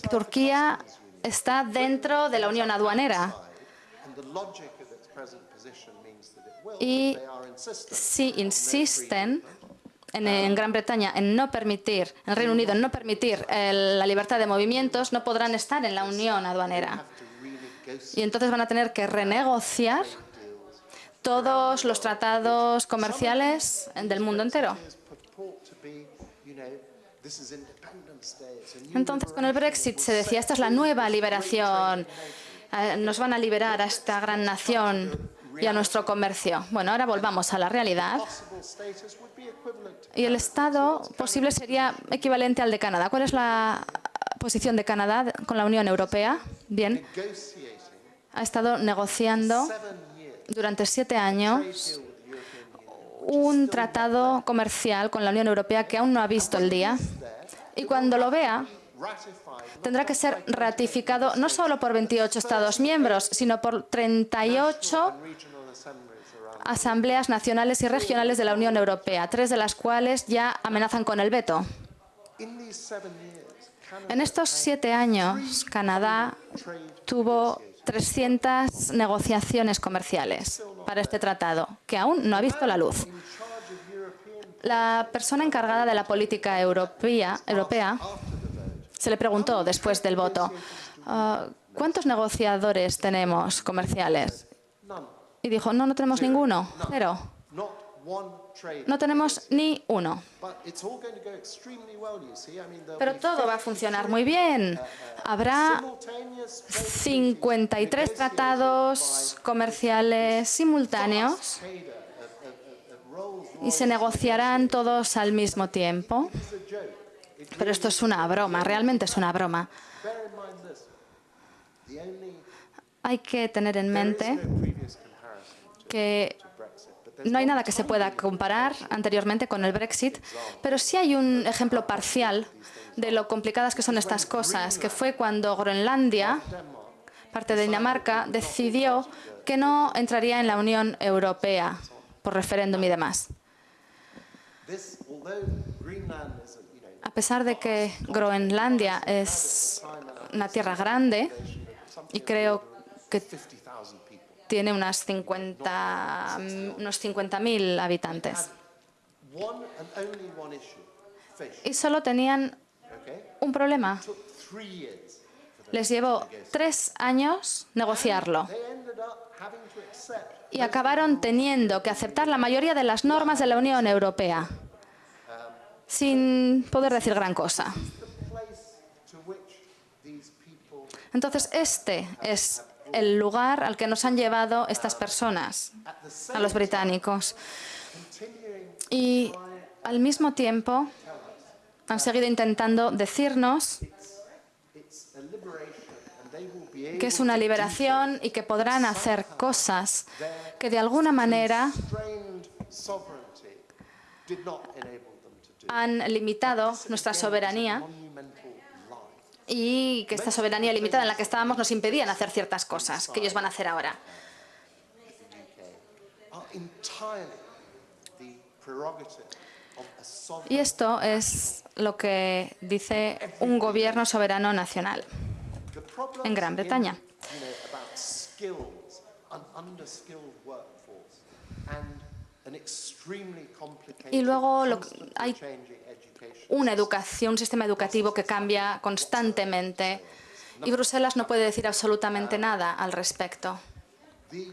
Turquía está dentro de la Unión Aduanera. Y si insisten en Gran Bretaña en no permitir, en Reino Unido en no permitir la libertad de movimientos, no podrán estar en la Unión Aduanera. Y entonces van a tener que renegociar todos los tratados comerciales del mundo entero. Entonces, con el Brexit se decía, esta es la nueva liberación, nos van a liberar a esta gran nación y a nuestro comercio. Bueno, ahora volvamos a la realidad. Y el estado posible sería equivalente al de Canadá. ¿Cuál es la posición de Canadá con la Unión Europea? Bien, ha estado negociando durante 7 años un tratado comercial con la Unión Europea que aún no ha visto el día. Y cuando lo vea, tendrá que ser ratificado no solo por 28 Estados miembros, sino por 38 asambleas nacionales y regionales de la Unión Europea, 3 de las cuales ya amenazan con el veto. En estos 7 años, Canadá tuvo 300 negociaciones comerciales para este tratado, que aún no ha visto la luz. La persona encargada de la política europea se le preguntó después del voto, ¿cuántos negociadores tenemos comerciales? Y dijo, no tenemos ninguno, 0. No tenemos ni uno. Pero todo va a funcionar muy bien. Habrá 53 tratados comerciales simultáneos y se negociarán todos al mismo tiempo. Pero esto es una broma, realmente es una broma. Hay que tener en mente que no hay nada que se pueda comparar anteriormente con el Brexit, pero sí hay un ejemplo parcial de lo complicadas que son estas cosas, que fue cuando Groenlandia, parte de Dinamarca, decidió que no entraría en la Unión Europea por referéndum y demás. A pesar de que Groenlandia es una tierra grande y creo que tiene unos 50.000 habitantes. Y solo tenían un problema. Les llevó 3 años negociarlo. Y acabaron teniendo que aceptar la mayoría de las normas de la Unión Europea. sin poder decir gran cosa. the place to which these people Entonces, este es el lugar al que nos han llevado estas personas, a los británicos. continuing Y al mismo tiempo han seguido intentando decirnos it's a liberation and they will be que able es una liberación y que podrán hacer cosas que de alguna manera constrained sovereignty did not enable them to do. han limitado nuestra soberanía Monumental lie. y que esta soberanía limitada en la que estábamos nos impedían hacer ciertas cosas que ellos van a hacer ahora. Are entirely the prerogative of a sovereign. Y esto es lo que dice un gobierno soberano nacional The problems en Gran Bretaña. about skills, an underskilled workforce, and an extremely complicated, Y luego constantly hay changing education. una educación, un sistema educativo que cambia constantemente y Bruselas no puede decir absolutamente nada al respecto. The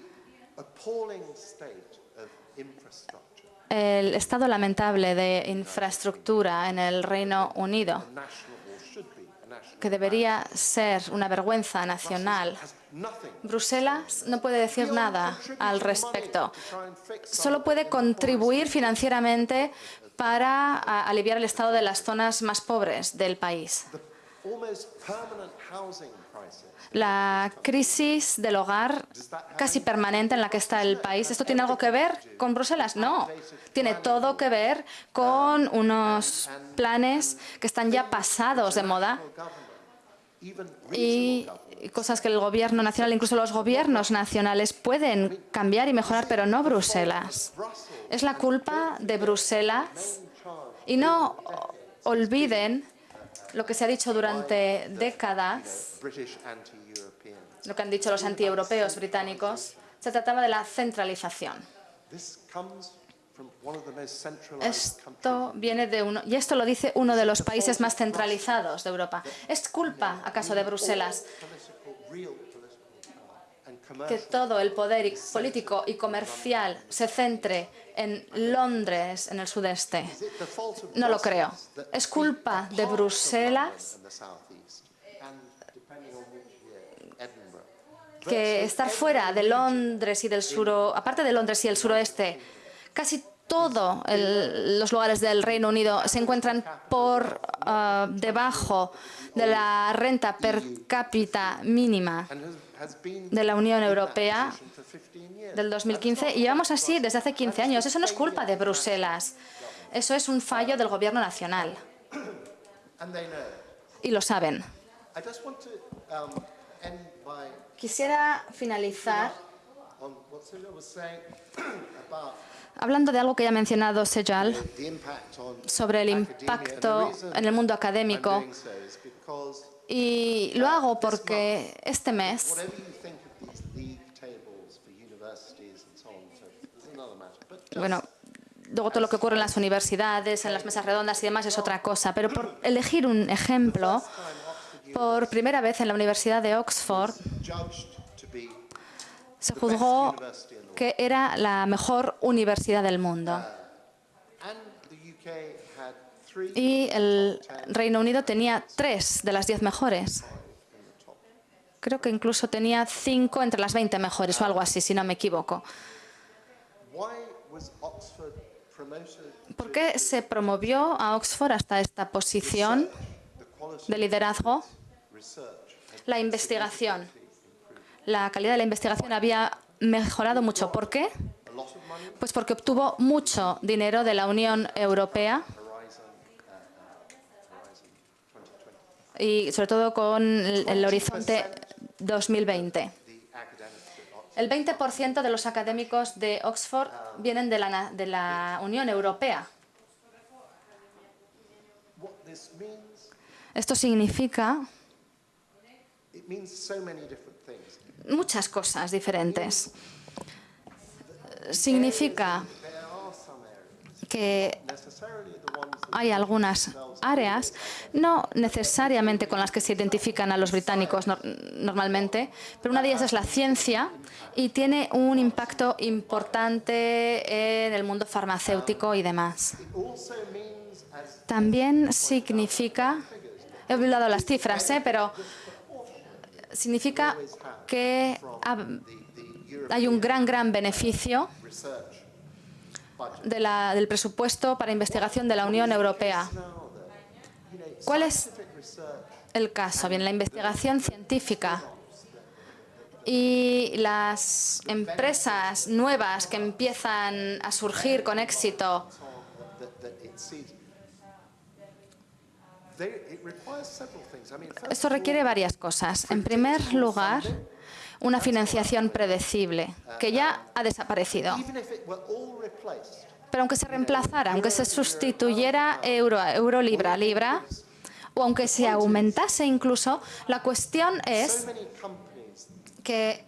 appalling state of infrastructure, El estado lamentable de infraestructura en el Reino Unido, national or should be a national, que debería ser una vergüenza nacional. has nothing. Bruselas no puede decir nada al respecto. To try and fix Solo puede contribuir financieramente para aliviar el estado de las zonas más pobres del país. the almost permanent housing crisis. La crisis del hogar casi permanente en la que está el país, ¿esto tiene algo que ver con Bruselas? No, tiene todo que ver con unos planes que están ya pasados de moda Even y cosas que el gobierno nacional, incluso los gobiernos nacionales pueden cambiar y mejorar, pero no Bruselas. Es la culpa de Bruselas y no olviden lo que se ha dicho durante décadas, British anti-European. lo que han dicho los antieuropeos británicos. Se trataba de la centralización. This comes from one of the most centralized countries. Esto viene de uno, y esto lo dice uno de los países más centralizados de Europa. ¿Es culpa, acaso, de Bruselas Real political power and que commercial. todo el poder político y comercial se centre en Londres, en el sudeste? The fault of No lo creo. Brussels that Es culpa de Bruselas and the southeast, and depending on which year, Edinburgh. que estar fuera de Londres y del aparte de Londres y el suroeste, casi todos los lugares del Reino Unido se encuentran por debajo de la renta per cápita mínima And has been de la Unión Europea for 15 years. del 2015 y llevamos así desde hace 15 años. Eso no es culpa de Bruselas. Eso es un fallo del gobierno nacional And they know. y lo saben. I just want to end by Quisiera finalizar on what Silvia was saying about hablando de algo que ya ha mencionado Sejal the impact on sobre el academia. impacto And the reason en el mundo I'm académico. doing so is because Y lo hago porque este mes, whatever you think of these league tables for universities and so on, so there's another matter. But just bueno, luego todo lo que ocurre en las universidades, en las mesas redondas y demás es otra cosa, pero por elegir un ejemplo, por primera vez en la Universidad de Oxford judged to be se juzgó que era la mejor universidad del mundo. and the UK had 3 Y el Reino Unido tenía 3 de las 10 mejores. Creo que incluso tenía 5 entre las 20 mejores o algo así, si no me equivoco. Why was Oxford promoted ¿Por qué se promovió a Oxford hasta esta posición the quality de liderazgo? research? La investigación. La calidad de la investigación había mejorado mucho. ¿Por qué? A lot of money, Pues porque obtuvo mucho dinero de la Unión Europea Horizon 2020, y sobre todo con el horizonte 2020. the academics at Oxford. El 20% de los académicos de Oxford vienen de la Unión Europea. What this means, Esto significa it means so many different things. muchas cosas diferentes. Significa There are some areas, que necessarily the ones that hay algunas áreas, no necesariamente con las que se identifican a los británicos normalmente, pero una de ellas es la ciencia y tiene un impacto importante en el mundo farmacéutico y demás. it also means, también significa, he olvidado las cifras, pero significa que hay un gran beneficio del presupuesto para investigación de la Unión Europea. ¿Cuál es el caso? Bien, la investigación científica y las empresas nuevas que empiezan a surgir con éxito esto requiere varias cosas. En primer lugar, una financiación predecible, que ya ha desaparecido. Pero aunque se reemplazara, aunque se sustituyera euro a euro, libra a libra, o aunque se aumentase incluso, la cuestión es que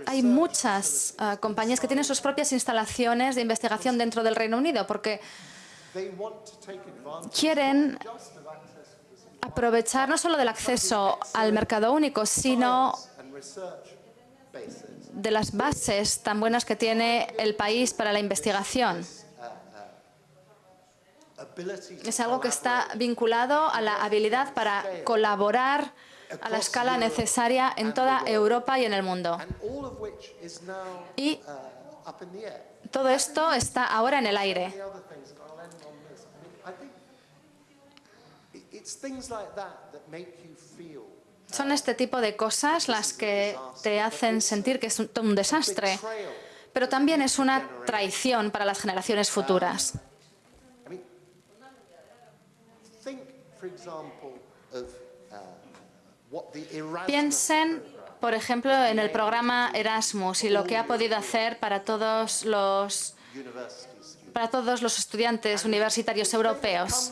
hay muchas compañías que tienen sus propias instalaciones de investigación dentro del Reino Unido, porque quieren aprovechar no solo del acceso al mercado único, sino de las bases tan buenas que tiene el país para la investigación. Es algo que está vinculado a la habilidad para colaborar a la escala necesaria en toda Europa y en el mundo. Y todo esto está ahora en el aire. Son este tipo de cosas las que te hacen sentir que es un desastre, pero también es una traición para las generaciones futuras. Piensen, por ejemplo, en el programa Erasmus y lo que ha podido hacer para todos los estudiantes universitarios europeos.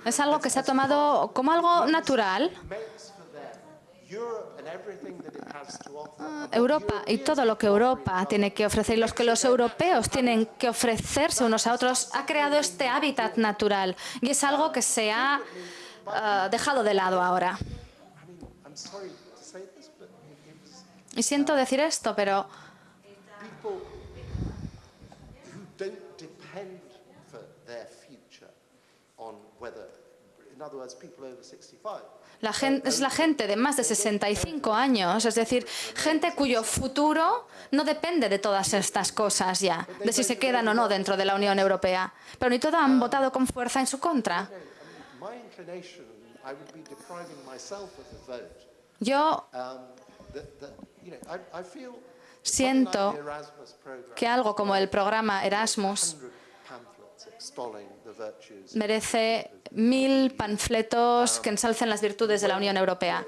Es algo que se ha tomado como algo natural. Europa y todo lo que Europa tiene que ofrecer y los que los europeos tienen que ofrecerse unos a otros ha creado este hábitat natural y es algo que se ha dejado de lado ahora. Y siento decir esto, pero es la gente de más de 65 años, es decir, gente cuyo futuro no depende de todas estas cosas ya, de si se quedan o no dentro de la Unión Europea. Pero ni todos han votado con fuerza en su contra. Yo siento que algo como el programa Erasmus merece 1000 panfletos que ensalcen las virtudes de la Unión Europea.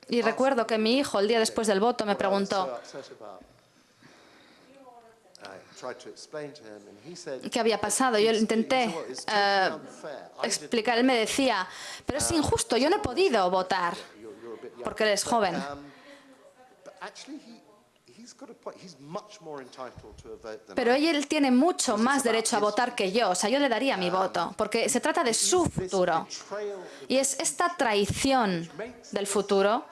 Y recuerdo que mi hijo, el día después del voto, me preguntó qué había pasado. Yo intenté explicar. Él me decía, pero es injusto, yo no he podido votar, porque eres joven. Pero él tiene mucho más derecho a votar que yo. O sea, yo le daría mi voto, porque se trata de su futuro. Y es esta traición del futuro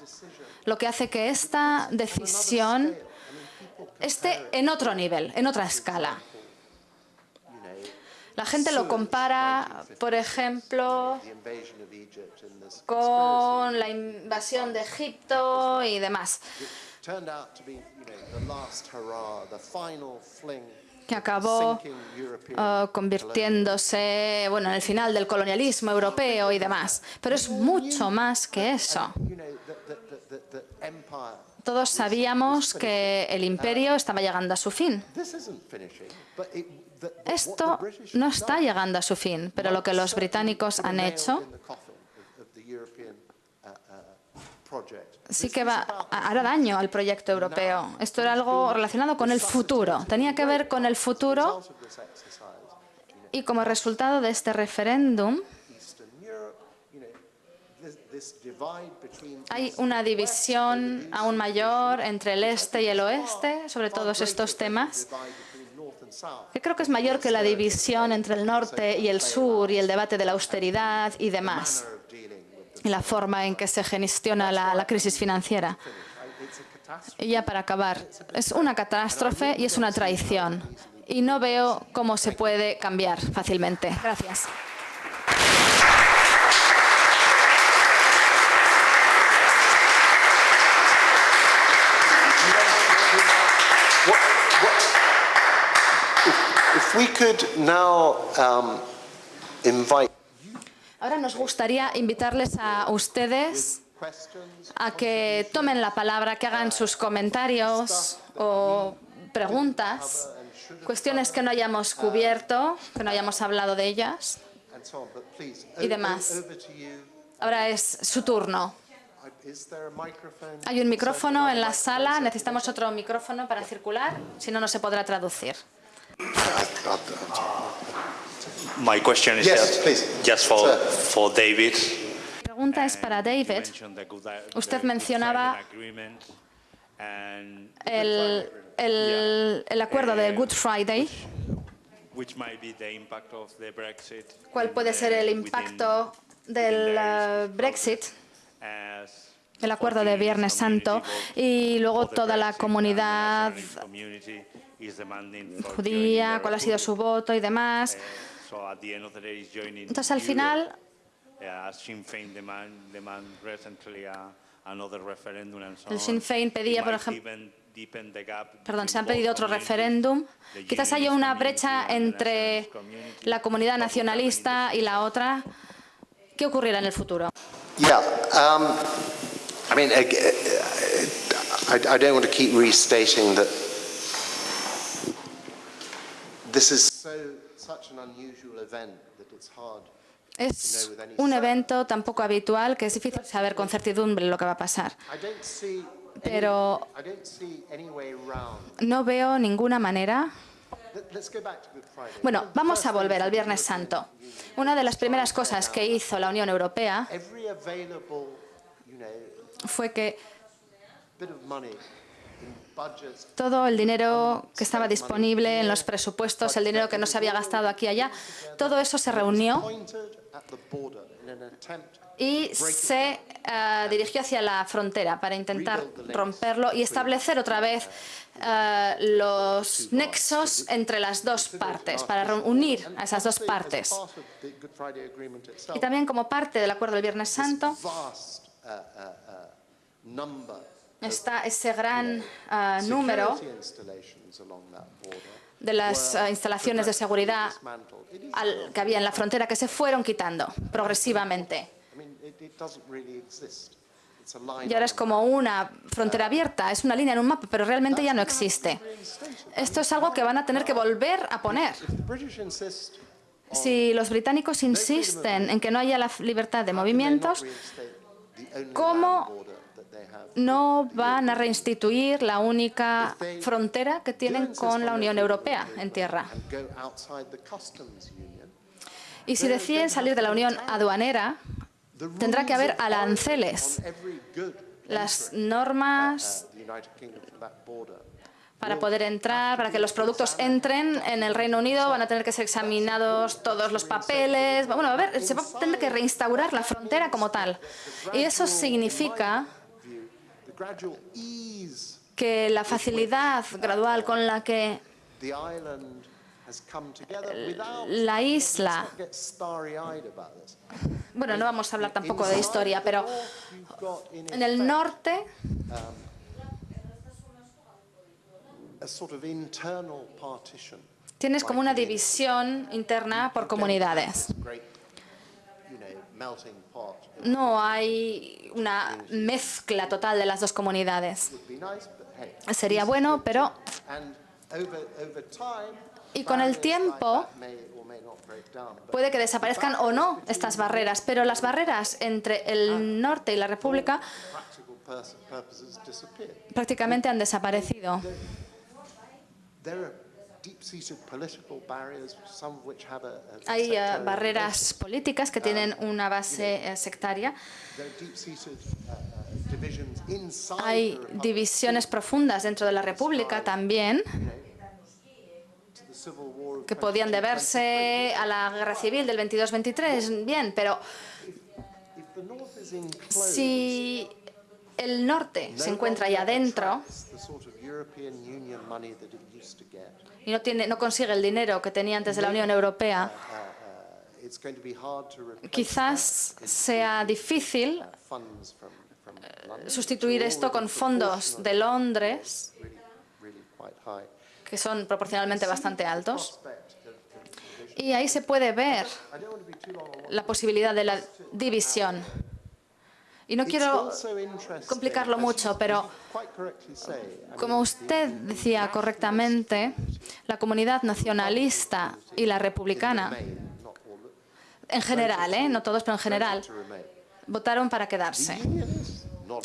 lo que hace que esta decisión esté en otro nivel, en otra escala. La gente lo compara, por ejemplo, con la invasión de Egipto y demás, que acabó convirtiéndose, en el final del colonialismo europeo y demás. Pero es mucho más que eso. Todos sabíamos que el imperio estaba llegando a su fin. Esto no está llegando a su fin, pero lo que los británicos han hecho sí que hará daño al proyecto europeo. Esto era algo relacionado con el futuro. Tenía que ver con el futuro y como resultado de este referéndum hay una división aún mayor entre el este y el oeste sobre todos estos temas, que creo que es mayor que la división entre el norte y el sur y el debate de la austeridad y demás. y la forma en que se gestiona la crisis financiera. Y ya para acabar, es una catástrofe y es una traición. Y no veo cómo se puede cambiar fácilmente. Gracias. If we could now invite Ahora nos gustaría invitarles a ustedes questions, a que tomen la palabra, que hagan sus comentarios o preguntas, cuestiones que no hayamos cubierto, que no hayamos hablado de ellas and so on, but please, y demás. over to you. Ahora es su turno. Is there a microphone? Hay un micrófono en la sala, necesitamos otro micrófono para circular, si no, no se podrá traducir. My question is Yes, please. just for David. La pregunta es para David. Usted mencionaba el acuerdo de Good Friday. ¿Cuál puede ser el impacto del Brexit, el acuerdo de Viernes Santo, y luego toda la comunidad judía, cuál ha sido su voto y demás? Entonces, al final, el Sinn Féin pedía, por ejemplo, se han pedido otro referéndum. Quizás haya una brecha entre la comunidad nacionalista y la otra. ¿Qué ocurrirá en el futuro? Yeah, I mean, I don't want to keep restating that this is such an unusual event that it's hard. Es un evento tan poco habitual que es difícil saber con certidumbre lo que va a pasar. Pero I don't see any way around. no veo ninguna manera. Let's go back to Good Friday. Bueno, vamos a volver al Viernes Santo. Una de las primeras cosas que hizo la Unión Europea Every available, fue que bit of money in budgets, todo el dinero que estaba disponible en los presupuestos, el dinero que no se había gastado aquí y allá, todo eso se reunió pointed at the border in an attempt y se dirigió hacia la frontera para intentar romperlo y establecer otra vez los nexos entre las dos partes, para unir a esas dos partes. part of the Good Friday Agreement itself. Y también como parte del acuerdo del Viernes Santo Vast number está ese gran número security installations along that border de las instalaciones de seguridad que había en la frontera que se fueron quitando progresivamente. I mean, it doesn't really exist. It's a line. Y ahora es como una frontera abierta, es una línea en un mapa, pero realmente ya no existe. Esto es algo que van a tener que volver a poner. If the British insist, Si los británicos insisten en que no haya la libertad de movimientos, reinstate the only ¿cómo land border that they have. no van a reinstituir la única frontera que tienen con la Unión Europea en tierra? And go outside the customs union. Y si deciden salir de la Unión aduanera, tendrá que haber aranceles. On every good Las normas the United Kingdom from that border. para poder entrar, para que los productos entren en el Reino Unido, van a tener que ser examinados todos los papeles. Bueno, a ver, se va a tener que reinstaurar la frontera como tal. Y eso significa The gradual ease que la facilidad gradual con la que the island has come together without la isla, get starry-eyed about this. bueno, no vamos a hablar tampoco de historia, pero You've got in en el norte a sort of internal partition. tienes como una división interna por comunidades. Great, melting pot. It No hay una mezcla total de las dos comunidades. would be nice, but hey. Sería bueno, pero And over time, y con el barriers tiempo like that may or may not break down. But puede que desaparezcan o no estas barreras, pero las barreras entre el norte y la República practical purposes disappear. prácticamente han desaparecido. There are deep-seated political barriers, some of which have a Hay sectarian barreras políticas que tienen una base sectaria. There are deep-seated divisions inside Hay the republic. divisiones profundas dentro de la República también, To the civil war of que podían deberse a la guerra civil del 22-23. Bien, pero if the North is Si el norte se encuentra ahí adentro y no consigue el dinero que tenía antes de la Unión Europea, quizás sea difícil sustituir esto con fondos de Londres, que son proporcionalmente bastante altos. Y ahí se puede ver la posibilidad de la división. Y no quiero complicarlo mucho, pero como usted decía correctamente, la comunidad nacionalista y la republicana, en general, no todos, pero en general, votaron para quedarse.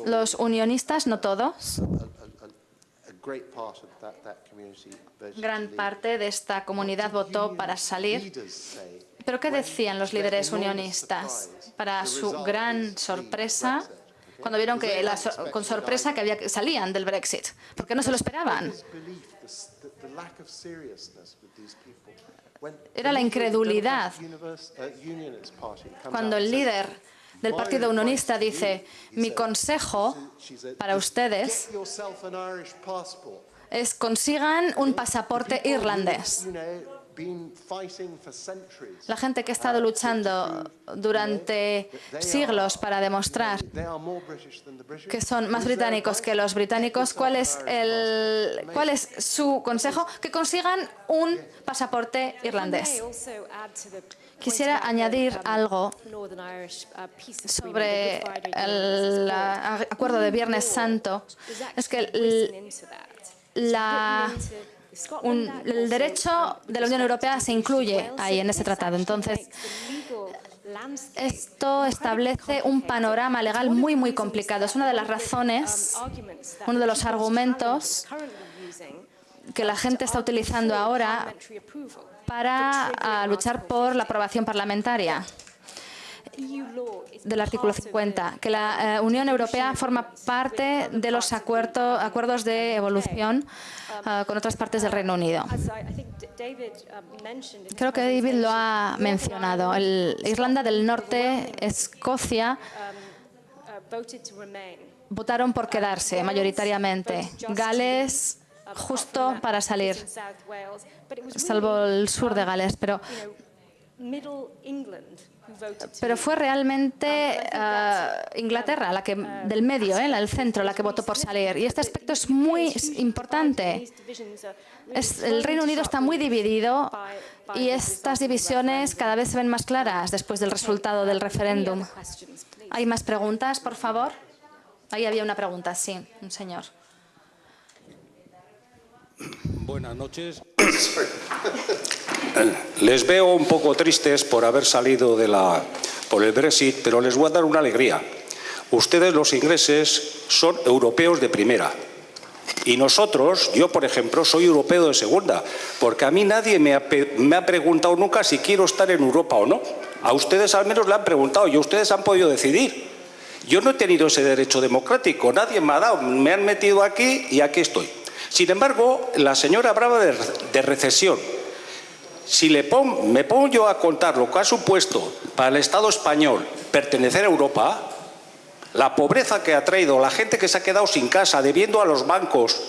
Los unionistas, no todos. Gran parte de esta comunidad votó para salir. ¿Pero qué decían los líderes unionistas? Para su gran sorpresa, cuando vieron con sorpresa que salían del Brexit, porque no se lo esperaban. Era la incredulidad. Cuando el líder del Partido Unionista dice: mi consejo para ustedes es consigan un pasaporte irlandés. La gente que ha estado luchando durante siglos para demostrar que son más británicos que los británicos, ¿cuál es su consejo? Que consigan un pasaporte irlandés. Quisiera añadir algo sobre el acuerdo de Viernes Santo. Es que el derecho de la Unión Europea se incluye ahí en ese tratado. Entonces, esto establece un panorama legal muy complicado. Es una de las razones, uno de los argumentos que la gente está utilizando ahora para luchar por la aprobación parlamentaria del artículo 50, que la Unión Europea forma parte de los acuerdos de evolución con otras partes del Reino Unido. Creo que David lo ha mencionado. Irlanda del Norte, Escocia, votaron por quedarse mayoritariamente. Gales, justo para salir, salvo el sur de Gales, pero fue realmente Inglaterra, la que del medio, el centro, la que votó por salir. Y este aspecto es muy importante. El Reino Unido está muy dividido y estas divisiones cada vez se ven más claras después del resultado del referéndum. ¿Hay más preguntas, por favor? Ahí había una pregunta, sí, un señor. Buenas noches. Les veo un poco tristes por haber salido por el Brexit, pero les voy a dar una alegría. Ustedes, los ingleses, son europeos de primera. Y nosotros, yo por ejemplo, soy europeo de segunda, porque a mí nadie me ha preguntado nunca si quiero estar en Europa o no. A ustedes al menos le han preguntado y ustedes han podido decidir. Yo no he tenido ese derecho democrático, nadie me ha dado, me han metido aquí y aquí estoy. Sin embargo, la señora hablaba de recesión. Si me pongo yo a contar lo que ha supuesto para el Estado español pertenecer a Europa, la pobreza que ha traído, la gente que se ha quedado sin casa, debiendo a los bancos,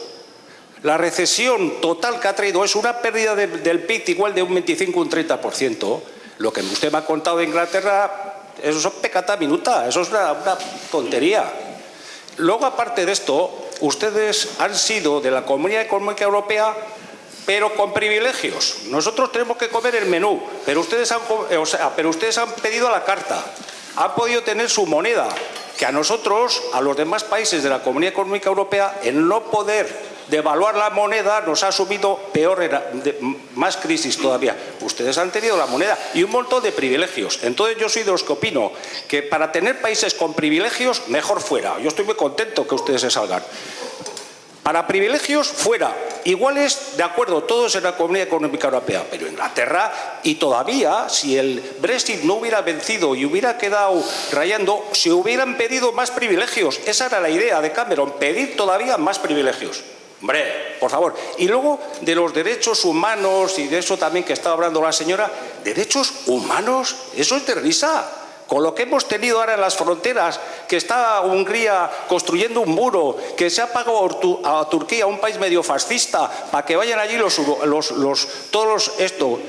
la recesión total que ha traído es una pérdida del PIB igual de un 25 o un 30%. Lo que usted me ha contado de Inglaterra, eso es pecata minuta, eso es una tontería. Luego, aparte de esto, ustedes han sido de la Comunidad Económica Europea, pero con privilegios. Nosotros tenemos que comer el menú, pero ustedes han pedido a la carta. Han podido tener su moneda, que a nosotros, a los demás países de la Comunidad Económica Europea, el no poder devaluar la moneda nos ha subido más crisis todavía. Ustedes han tenido la moneda y un montón de privilegios. Entonces yo soy de los que opino que para tener países con privilegios, mejor fuera. Yo estoy muy contento que ustedes se salgan. Para privilegios, fuera. Iguales, de acuerdo, todos en la Comunidad Económica Europea. Pero Inglaterra, y todavía, si el Brexit no hubiera vencido y hubiera quedado rayando, se hubieran pedido más privilegios. Esa era la idea de Cameron, pedir todavía más privilegios. Hombre, por favor. Y luego, de los derechos humanos, y de eso también que estaba hablando la señora, ¿derechos humanos? Eso es de risa. Con lo que hemos tenido ahora en las fronteras, que está Hungría construyendo un muro, que se ha pagado a Turquía, un país medio fascista, para que vayan allí todos estos,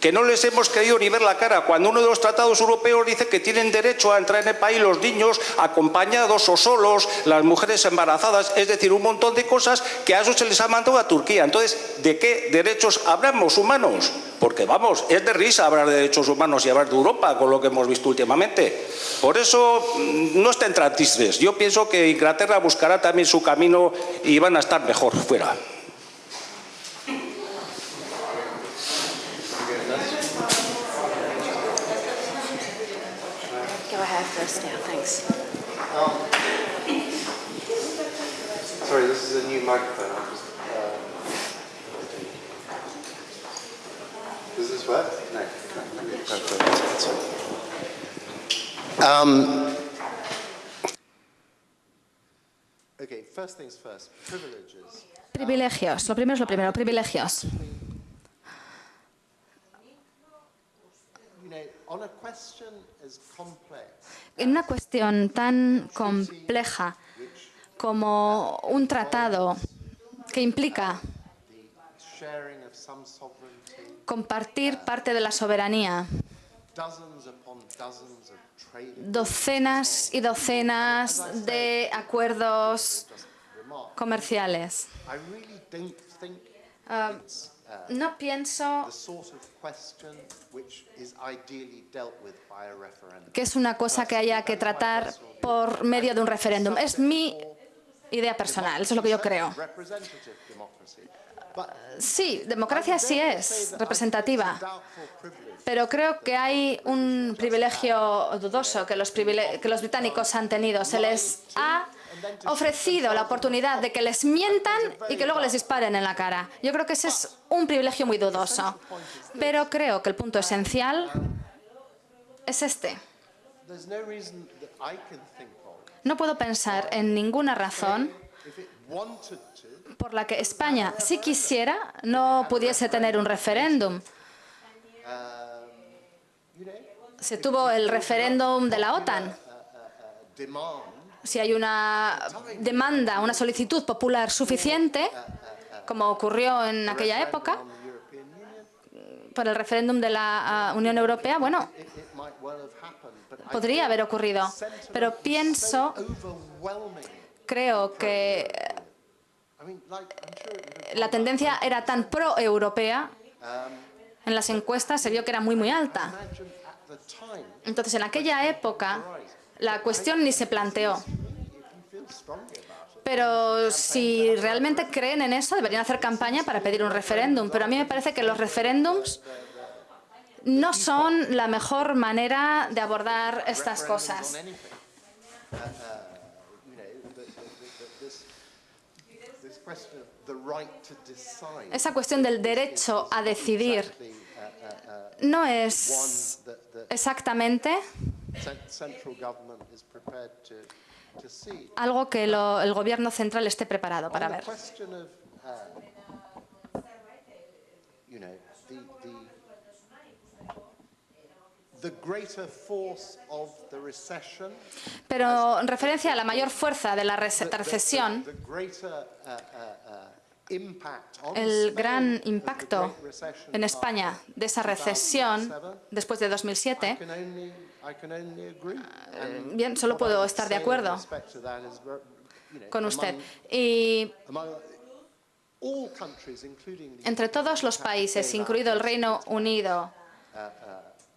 que no les hemos querido ni ver la cara, cuando uno de los tratados europeos dice que tienen derecho a entrar en el país los niños acompañados o solos, las mujeres embarazadas, es decir, un montón de cosas que a eso se les ha mandado a Turquía. Entonces, ¿de qué derechos hablamos humanos? Porque, vamos, es de risa hablar de derechos humanos y hablar de Europa, con lo que hemos visto últimamente. Por eso, no estén tan tristes. Yo pienso que Inglaterra buscará también su camino y van a estar mejor fuera. Go ahead first, yeah, thanks. Sorry, this is a new microphone. Does this work? No. Okay, first things first, privileges. Privilegios. Lo primero es lo primero, privilegios. You know, on a question as complex En una cuestión tan compleja como un tratado que implica the sharing of some sovereignty, compartir parte de la soberanía, dozens upon dozens of trading docenas y docenas de acuerdos comerciales. I really don't think it's No pienso the sort of question which is ideally dealt with by a referendum. que es una cosa que haya que tratar por medio de un referéndum. Es mi idea personal, eso es lo que yo creo. Representative democracy. But Sí, democracia sí es representativa, doubtful privilege. pero creo que hay un privilegio dudoso que los británicos han tenido. Se les ha ofrecido la oportunidad de que les mientan y que luego les disparen en la cara. Yo creo que ese es un privilegio muy dudoso, pero creo que el punto esencial es este. There's no reason that I can think of No puedo pensar en ninguna razón if it wanted to por la que España, si quisiera, no pudiese tener un referéndum. you know, Se tuvo el referéndum de la OTAN. demand Si hay una demanda, una solicitud popular suficiente, como ocurrió en aquella época, on the European Union, por el referéndum de la Unión Europea, bueno, it might well have happened. But I podría haber ocurrido. Pero pienso, overwhelming. creo que I mean, like, I'm sure it would have la tendencia era tan pro-europea, en las encuestas se vio que era muy, muy alta. imagined at the time. Entonces, en aquella época, la cuestión ni se planteó. If you feel strongly about it, Pero si realmente creen en eso, deberían hacer campaña para pedir un referéndum. Pero a mí me parece que los referéndums no son la mejor manera de abordar estas referendums cosas. on anything. You know, this question of the right to decide. Esa cuestión del derecho a decidir no es One that exactamente central government is prepared to see. algo que el gobierno central esté preparado para On the ver. question of, you know, the greater force of the recession, Pero en referencia a la mayor fuerza de la recesión, the greater impact on el Spain gran of the impacto Great Recession en España de esa recesión después de 2007, I can only agree. And bien, solo what puedo I would estar de say in acuerdo respect to that is, you know, con usted. among Y all countries, including the entre todos los países, incluido el Reino Unido,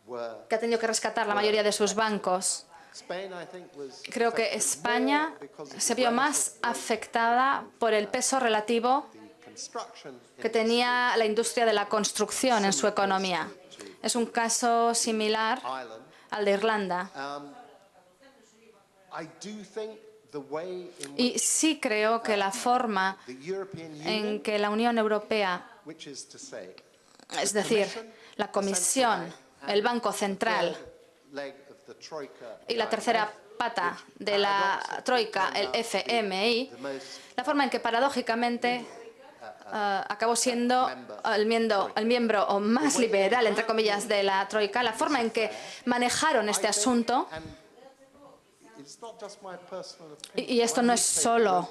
were que ha tenido que rescatar la mayoría de sus bancos, Spain, I think, was creo que affected España more because of se the vio más relative weight afectada por el peso relativo of the construction que tenía la industria de la construcción en su economía. Es un caso similar Ireland. al de Irlanda. I do think the way in Y which sí creo que la forma the European Union, en que la Unión Europea, which is to say, es decir, la Comisión, el Banco Central leg of the Troika, y la tercera pata de la Troika, el FMI, la forma en que paradójicamente acabó siendo el miembro más liberal, entre comillas, de la Troika. La forma en que manejaron este asunto, y esto no es solo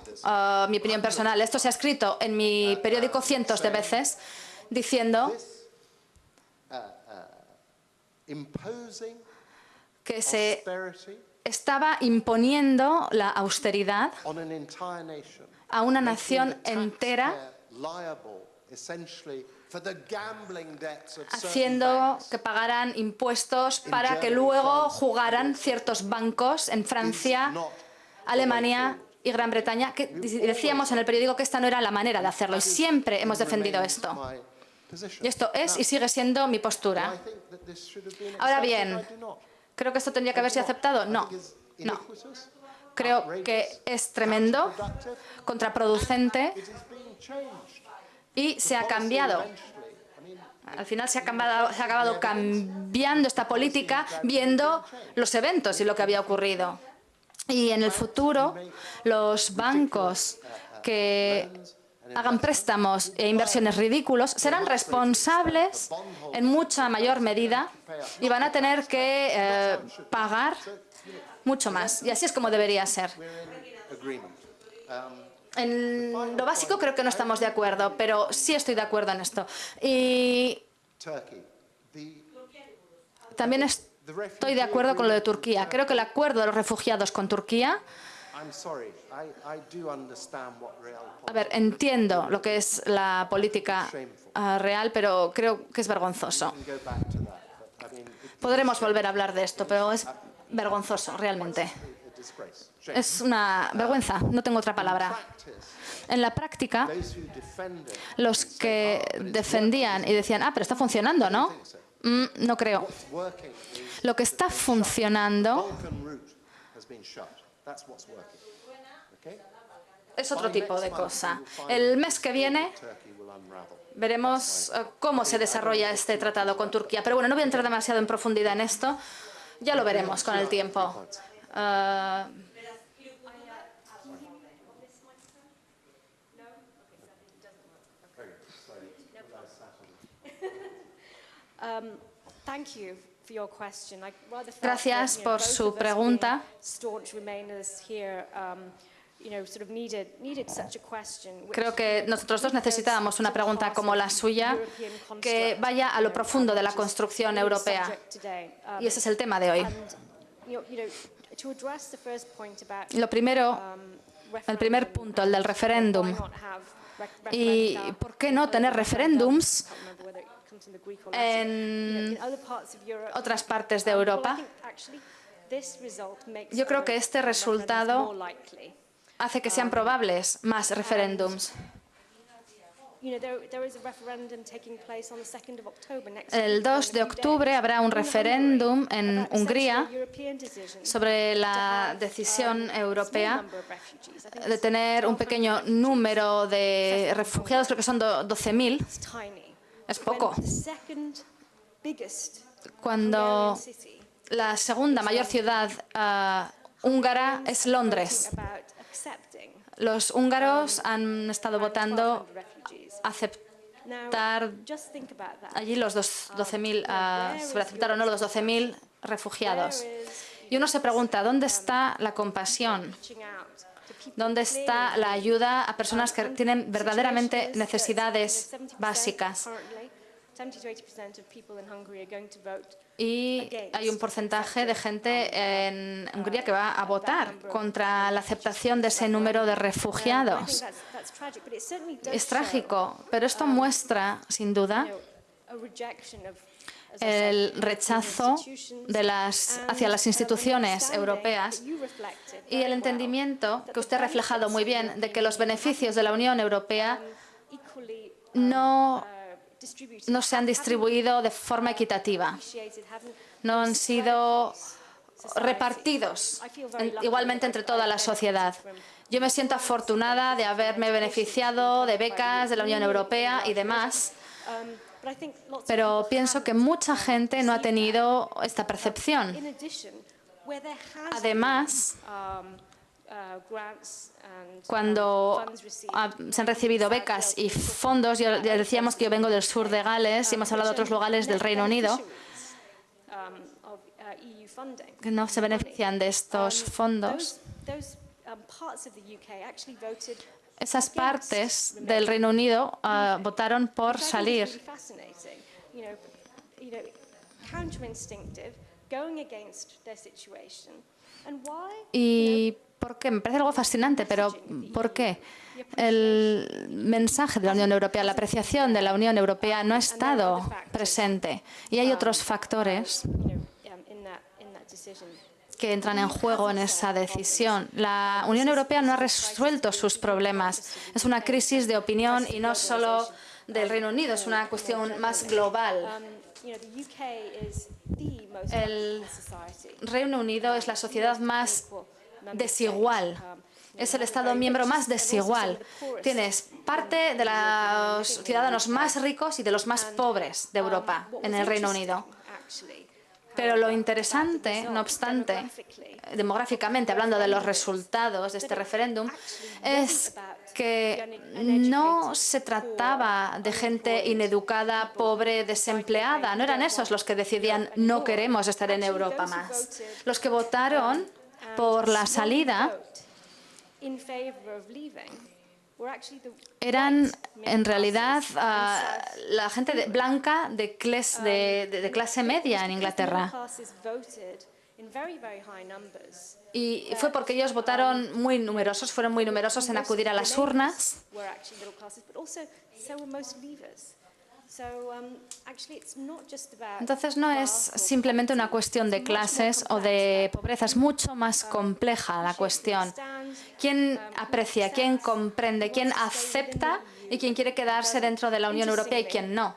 mi opinión personal, esto se ha escrito en mi periódico cientos de veces, diciendo que se estaba imponiendo la austeridad a una nación entera, haciendo que pagaran impuestos para que luego jugaran ciertos bancos en Francia, Alemania y Gran Bretaña, que decíamos en el periódico que esta no era la manera de hacerlo, y siempre hemos defendido esto. Y esto es y sigue siendo mi postura. Ahora bien, ¿creo que esto tendría que haber sido aceptado? No, no. Creo que es tremendo, contraproducente y se ha cambiado. Al final se ha acabado cambiando esta política viendo los eventos y lo que había ocurrido. Y en el futuro, los bancos que hagan préstamos e inversiones ridículos serán responsables en mucha mayor medida y van a tener que pagar mucho más. Y así es como debería ser. En lo básico creo que no estamos de acuerdo, pero sí estoy de acuerdo en esto. Y también estoy de acuerdo con lo de Turquía. Creo que el acuerdo de los refugiados con Turquía... A ver, entiendo lo que es la política real, pero creo que es vergonzoso. Podremos volver a hablar de esto, pero es vergonzoso, realmente. Es una vergüenza, no tengo otra palabra. En la práctica, los que defendían y decían, pero está funcionando, ¿no? No creo. Lo que está funcionando es otro tipo de cosa. El mes que viene veremos cómo se desarrolla este tratado con Turquía. Pero bueno, no voy a entrar demasiado en profundidad en esto. Ya lo veremos con el tiempo. Gracias por su pregunta. Creo que nosotros dos necesitábamos una pregunta como la suya que vaya a lo profundo de la construcción europea. Y ese es el tema de hoy. Lo primero, el primer punto, el del referéndum. ¿Y por qué no tener referéndums en otras partes de Europa? Yo creo que este resultado hace que sean probables más referéndums. El 2 de octubre habrá un referéndum en Hungría sobre la decisión europea de tener un pequeño número de refugiados, creo que son 12.000. Es poco. Cuando la segunda mayor ciudad húngara es Londres. Los húngaros han estado votando aceptar allí los 12.000, sobre aceptar o no los 12.000 refugiados. Y uno se pregunta, ¿dónde está la compasión? ¿Dónde está la ayuda a personas que tienen verdaderamente necesidades básicas? Y hay un porcentaje de gente en Hungría que va a votar contra la aceptación de ese número de refugiados. Es trágico, pero esto muestra, sin duda, el rechazo hacia las instituciones europeas y el entendimiento que usted ha reflejado muy bien de que los beneficios de la Unión Europea no se han distribuido de forma equitativa, no han sido repartidos igualmente entre toda la sociedad. Yo me siento afortunada de haberme beneficiado de becas de la Unión Europea y demás, pero pienso que mucha gente no ha tenido esta percepción. Además, cuando se han recibido becas y fondos. Ya decíamos que yo vengo del sur de Gales y hemos hablado de otros lugares del Reino Unido que no se benefician de estos fondos. Esas partes del Reino Unido votaron por salir. ¿Y por qué? Me parece algo fascinante, pero ¿por qué? El mensaje de la Unión Europea, la apreciación de la Unión Europea no ha estado presente. Y hay otros factores que entran en juego en esa decisión. La Unión Europea no ha resuelto sus problemas. Es una crisis de opinión y no solo del Reino Unido, es una cuestión más global. El Reino Unido es la sociedad más desigual. Es el Estado miembro más desigual. Tienes parte de los ciudadanos más ricos y de los más pobres de Europa en el Reino Unido. Pero lo interesante, no obstante, demográficamente, hablando de los resultados de este referéndum, es que no se trataba de gente ineducada, pobre, desempleada. No eran esos los que decidían no queremos estar en Europa más. Los que votaron por la salida eran en realidad la gente blanca de clase media en Inglaterra. Y fue porque ellos votaron muy numerosos, fueron muy numerosos en acudir a las urnas. Entonces no es simplemente una cuestión de clases o de pobreza, es mucho más compleja la cuestión. ¿Quién aprecia, quién comprende, quién acepta y quién quiere quedarse dentro de la Unión Europea y quién no?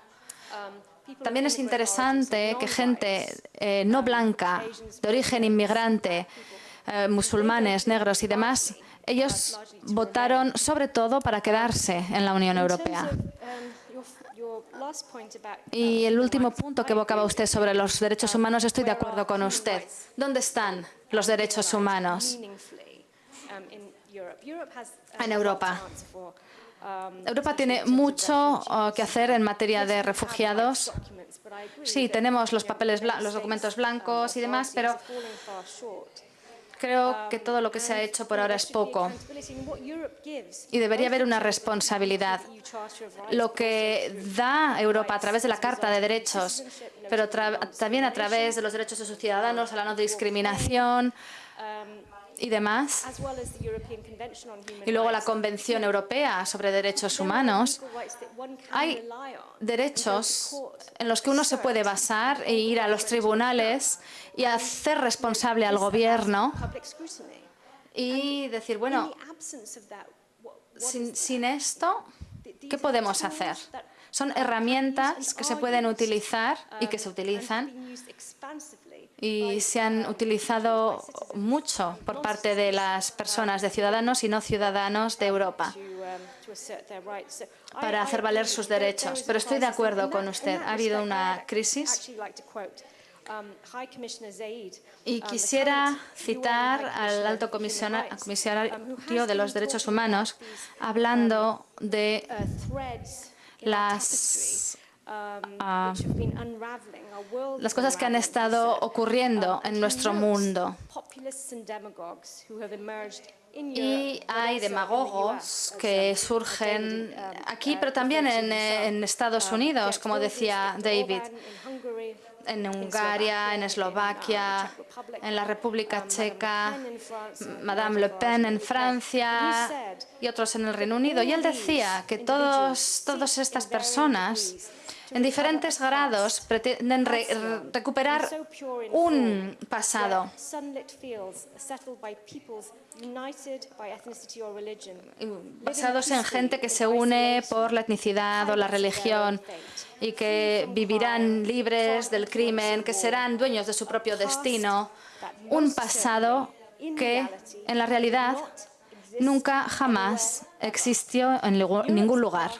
También es interesante que gente no blanca, de origen inmigrante, musulmanes, negros y demás, ellos votaron sobre todo para quedarse en la Unión Europea. Y el último punto que evocaba usted sobre los derechos humanos, estoy de acuerdo con usted. ¿Dónde están los derechos humanos en Europa? Europa tiene mucho que hacer en materia de refugiados. Sí, tenemos los papeles, los documentos blancos y demás, pero creo que todo lo que se ha hecho por ahora es poco y debería haber una responsabilidad. Lo que da Europa a través de la Carta de Derechos, pero también a través de los derechos de sus ciudadanos, a la no discriminación y demás, y luego la Convención Europea sobre Derechos Humanos, hay derechos en los que uno se puede basar e ir a los tribunales y hacer responsable al gobierno y decir, bueno, sin esto, ¿qué podemos hacer? Son herramientas que se pueden utilizar y que se utilizan y se han utilizado mucho por parte de las personas, de ciudadanos y no ciudadanos de Europa, para hacer valer sus derechos. Pero estoy de acuerdo con usted. Ha habido una crisis y quisiera citar al alto comisario de los derechos humanos hablando de las cosas que han estado ocurriendo en nuestro mundo. Y hay demagogos que surgen aquí, pero también en Estados Unidos, como decía David, en Hungría, en Eslovaquia, en la República Checa, Madame Le Pen en Francia y otros en el Reino Unido. Y él decía que todas estas personas, en diferentes grados, pretenden recuperar un pasado basados en gente que se une por la etnicidad o la religión y que vivirán libres del crimen, que serán dueños de su propio destino. Un pasado que, en la realidad, nunca jamás existió en ningún lugar.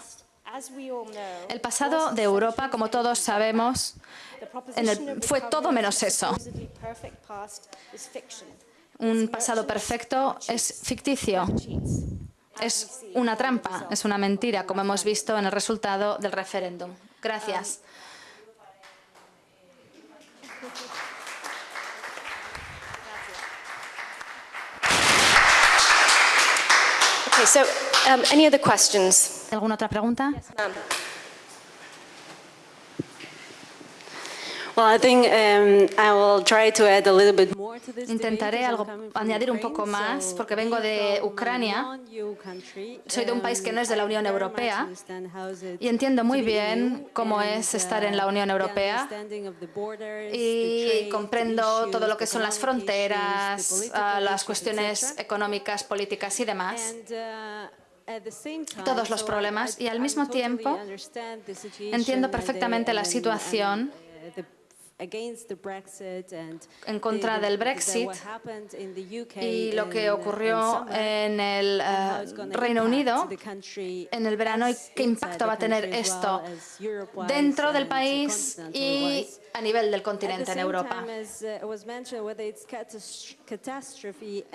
El pasado de Europa, como todos sabemos, fue todo menos eso. Un pasado perfecto es ficticio, es una trampa, es una mentira, como hemos visto en el resultado del referéndum. Gracias. Okay, so any other questions? ¿Alguna otra pregunta? Well, I think I will try to add a little bit more to this Intentaré añadir un poco más, porque vengo de Ucrania. Soy de un país que no es de la Unión Europea y entiendo muy bien cómo es estar en la Unión Europea y comprendo todo lo que son las fronteras, las cuestiones económicas, políticas y demás, todos los problemas, y al mismo tiempo entiendo perfectamente la situación en contra del Brexit y lo que ocurrió en el Reino Unido en el verano y qué impacto va a tener esto dentro del país y a nivel del continente en Europa.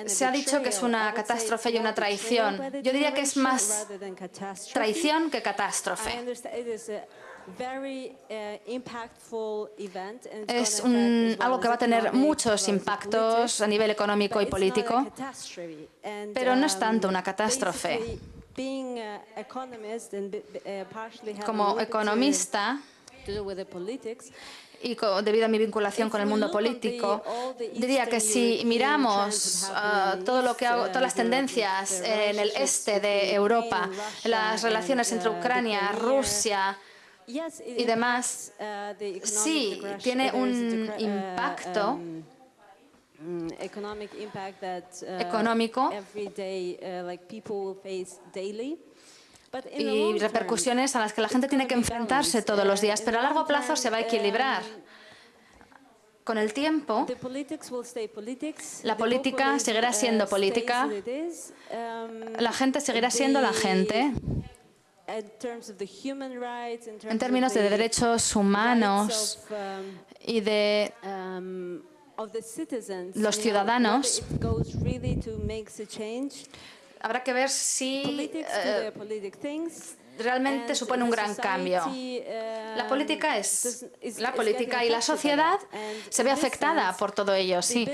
Se ha dicho que es una catástrofe y una traición. Yo diría que es más traición que catástrofe. Es algo que va a tener muchos impactos a nivel económico y político, pero no es tanto una catástrofe. Como economista, y debido a mi vinculación con el mundo político, diría que si miramos todas las tendencias en el este de Europa, las relaciones entre Ucrania, Rusia y demás, sí, tiene un impacto económico y repercusiones a las que la gente tiene que enfrentarse todos los días, pero a largo plazo se va a equilibrar. Con el tiempo, la política seguirá siendo política, la gente seguirá siendo la gente. En términos de derechos humanos y de los ciudadanos, habrá que ver si realmente supone un gran cambio. La política es la política y la sociedad se ve afectada por todo ello, sí.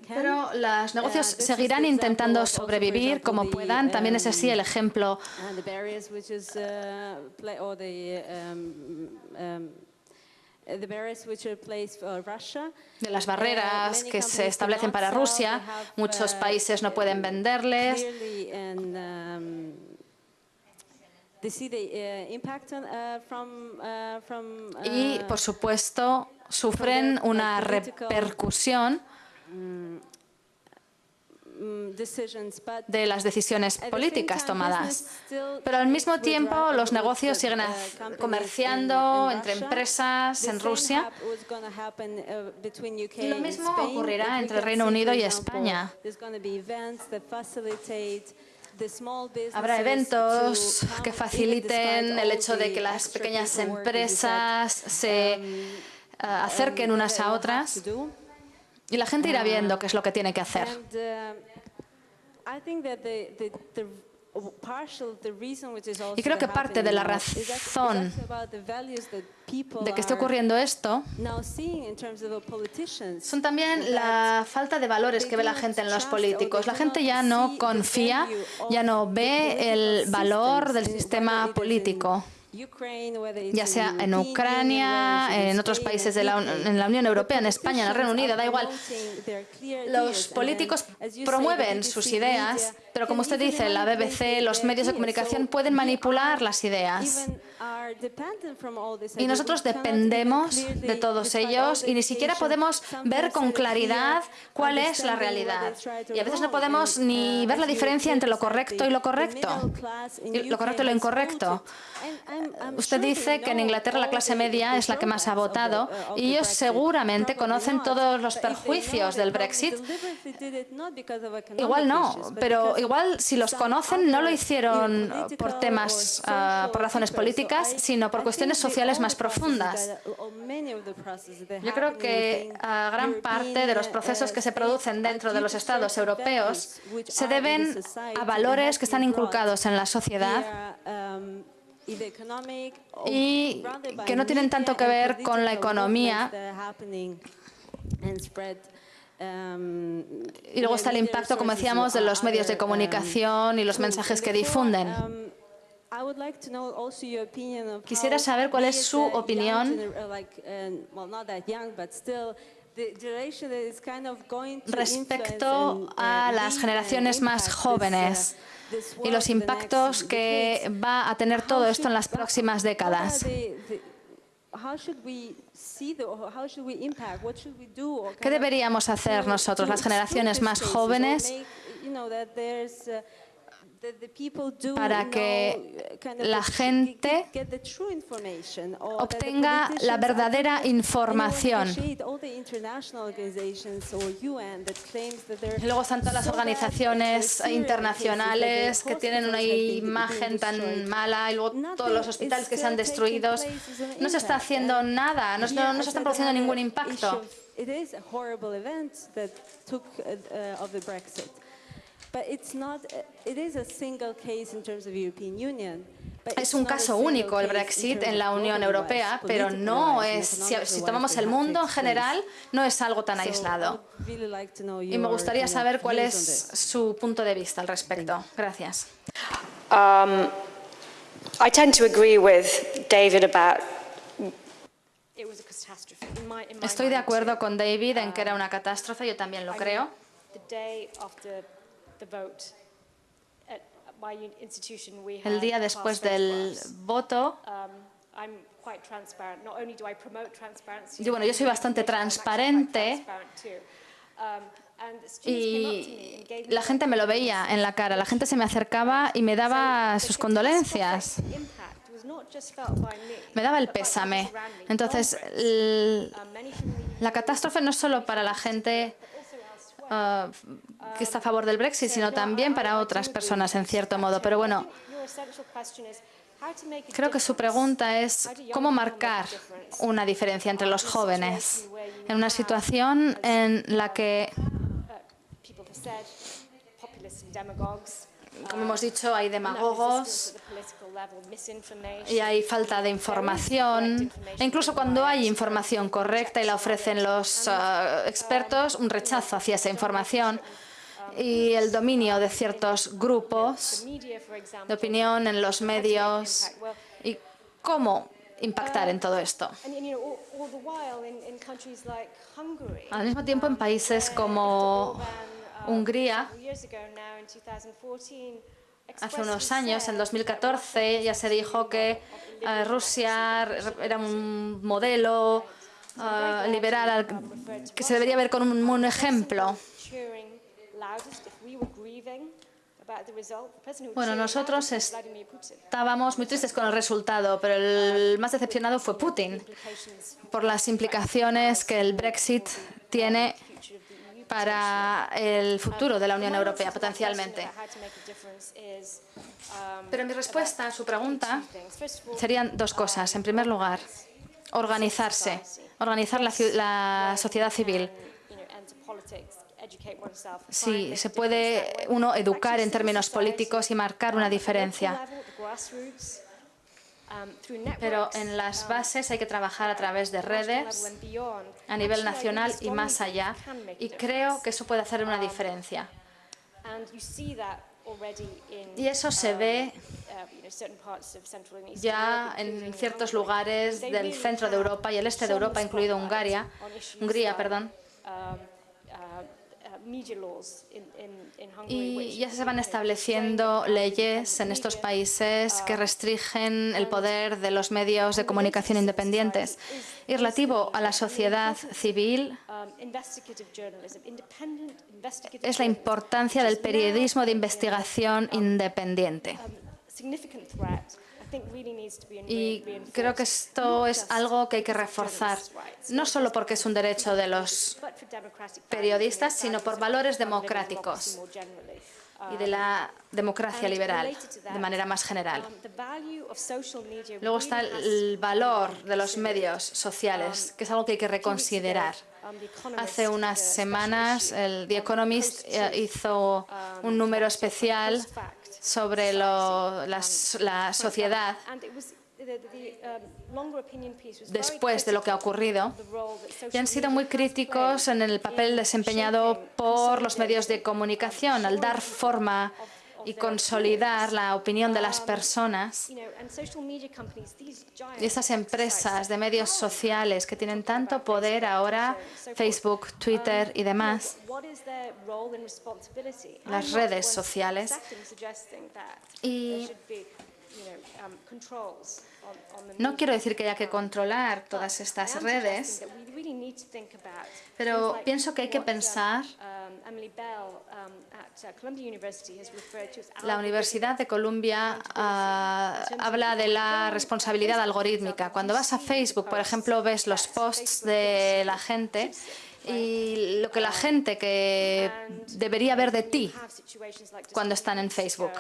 Pero los negocios seguirán intentando sobrevivir como puedan. También es así el ejemplo de las barreras que se establecen para Rusia. Muchos países no pueden venderles. Y, por supuesto, sufren una repercusión de las decisiones políticas tomadas. Pero al mismo tiempo los negocios siguen comerciando entre empresas en Rusia y lo mismo ocurrirá entre el Reino Unido y España. Habrá eventos que faciliten el hecho de que las pequeñas empresas se acerquen unas a otras. Y la gente irá viendo qué es lo que tiene que hacer. Y creo que parte de la razón de que esté ocurriendo esto son también la falta de valores que ve la gente en los políticos. La gente ya no confía, ya no ve el valor del sistema político, ya sea en Ucrania, en otros países en la Unión Europea, en España, en el Reino Unido, da igual. Los políticos promueven sus ideas, pero como usted dice, la BBC, los medios de comunicación pueden manipular las ideas. Y nosotros dependemos de todos ellos y ni siquiera podemos ver con claridad cuál es la realidad. Y a veces no podemos ni ver la diferencia entre lo correcto y lo correcto, y lo correcto y lo incorrecto. usted dice que en Inglaterra la clase media es la que más ha votado y ellos seguramente conocen todos los perjuicios del Brexit. Igual no, pero igual si los conocen no lo hicieron por temas, por razones políticas, sino por cuestiones sociales más profundas. Yo creo que gran parte de los procesos que se producen dentro de los Estados europeos se deben a valores que están inculcados en la sociedad y que no tienen tanto que ver con la economía. Y luego está el impacto, como decíamos, de los medios de comunicación y los mensajes que difunden. Quisiera saber cuál es su opinión respecto a las generaciones más jóvenes y los impactos que va a tener todo esto en las próximas décadas. ¿Qué deberíamos hacer nosotros, las generaciones más jóvenes, para que la gente obtenga la verdadera información? Y luego están todas las organizaciones internacionales que tienen una imagen tan mala y luego todos los hospitales que se han destruido. No se está haciendo nada, no se está produciendo ningún impacto. Es un caso único el Brexit en la Unión Europea, pero no es, si tomamos el mundo en general, no es algo tan aislado. Y me gustaría saber cuál es su punto de vista al respecto. Gracias. I tend to agree with David about. Estoy de acuerdo con David en que era una catástrofe, yo también lo creo. El día después del voto, yo soy bastante transparente y la gente me lo veía en la cara, la gente se me acercaba y me daba sus condolencias. Me daba el pésame. Entonces, la catástrofe no es solo para la gente que está a favor del Brexit, sino también para otras personas, en cierto modo. Pero bueno, creo que su pregunta es cómo marcar una diferencia entre los jóvenes en una situación en la que, como hemos dicho, hay demagogos y hay falta de información. E incluso cuando hay información correcta y la ofrecen los expertos, un rechazo hacia esa información y el dominio de ciertos grupos de opinión en los medios. ¿Y cómo impactar en todo esto? Al mismo tiempo, en países como Hungría, hace unos años, en 2014, ya se dijo que Rusia era un modelo liberal que se debería ver como un ejemplo. Bueno, nosotros estábamos muy tristes con el resultado, pero el más decepcionado fue Putin por las implicaciones que el Brexit tiene para el futuro de la Unión Europea, potencialmente. Pero mi respuesta a su pregunta serían dos cosas. En primer lugar, organizarse, organizar la sociedad civil. Sí, se puede uno educar en términos políticos y marcar una diferencia. Pero en las bases hay que trabajar a través de redes, a nivel nacional y más allá. Y creo que eso puede hacer una diferencia. Y eso se ve ya en ciertos lugares del centro de Europa y el este de Europa, incluido Hungría, Y ya se van estableciendo leyes en estos países que restringen el poder de los medios de comunicación independientes. Y relativo a la sociedad civil, es la importancia del periodismo de investigación independiente. Y creo que esto es algo que hay que reforzar, no solo porque es un derecho de los periodistas, sino por valores democráticos y de la democracia liberal, de manera más general. Luego está el valor de los medios sociales, que es algo que hay que reconsiderar. Hace unas semanas, The Economist hizo un número especial sobre la sociedad después de lo que ha ocurrido, y han sido muy críticos en el papel desempeñado por los medios de comunicación al dar forma y consolidar la opinión de las personas. Y esas empresas de medios sociales que tienen tanto poder ahora, Facebook, Twitter y demás, las redes sociales. Y no quiero decir que haya que controlar todas estas redes, pero pienso que hay que pensar. La Universidad de Columbia habla de la responsabilidad algorítmica. Cuando vas a Facebook, por ejemplo, ves los posts de la gente y lo que la gente que debería ver de ti cuando están en Facebook.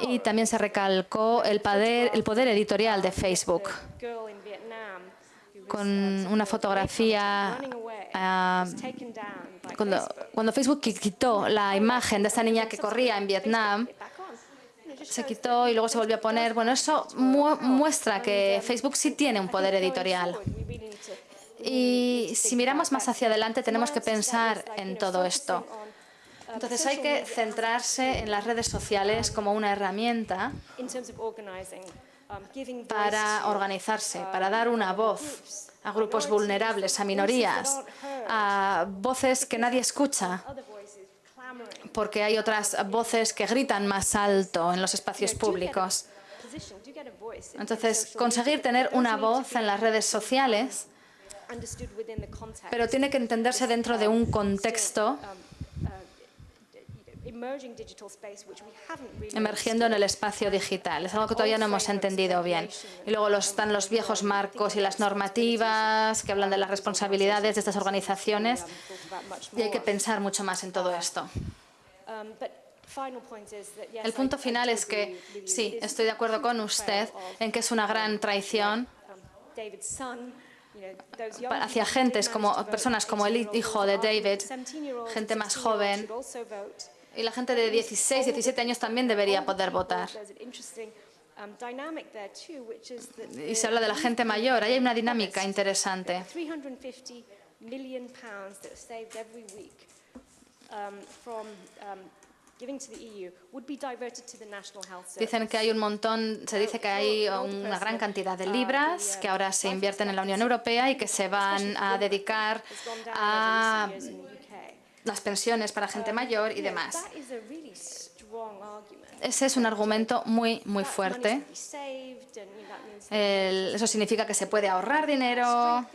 Y también se recalcó el poder editorial de Facebook, con una fotografía. Cuando Facebook quitó la imagen de esa niña que corría en Vietnam, se quitó y luego se volvió a poner. Bueno, eso muestra que Facebook sí tiene un poder editorial. Y si miramos más hacia adelante, tenemos que pensar en todo esto. Entonces hay que centrarse en las redes sociales como una herramienta para organizarse, para dar una voz a grupos vulnerables, a minorías, a voces que nadie escucha, porque hay otras voces que gritan más alto en los espacios públicos. Entonces, conseguir tener una voz en las redes sociales, pero tiene que entenderse dentro de un contexto emergiendo en el espacio digital. Es algo que todavía no hemos entendido bien. Y luego están los viejos marcos y las normativas que hablan de las responsabilidades de estas organizaciones, y hay que pensar mucho más en todo esto. El punto final es que, sí, estoy de acuerdo con usted en que es una gran traición hacia personas como el hijo de David, gente más joven. Y la gente de 16, 17 años también debería poder votar. Y se habla de la gente mayor. Ahí hay una dinámica interesante. Dicen que hay un montón, se dice que hay una gran cantidad de libras que ahora se invierten en la Unión Europea y que se van a dedicar a las pensiones para gente mayor y demás. Ese es un argumento muy, muy fuerte. Eso significa que se puede ahorrar dinero,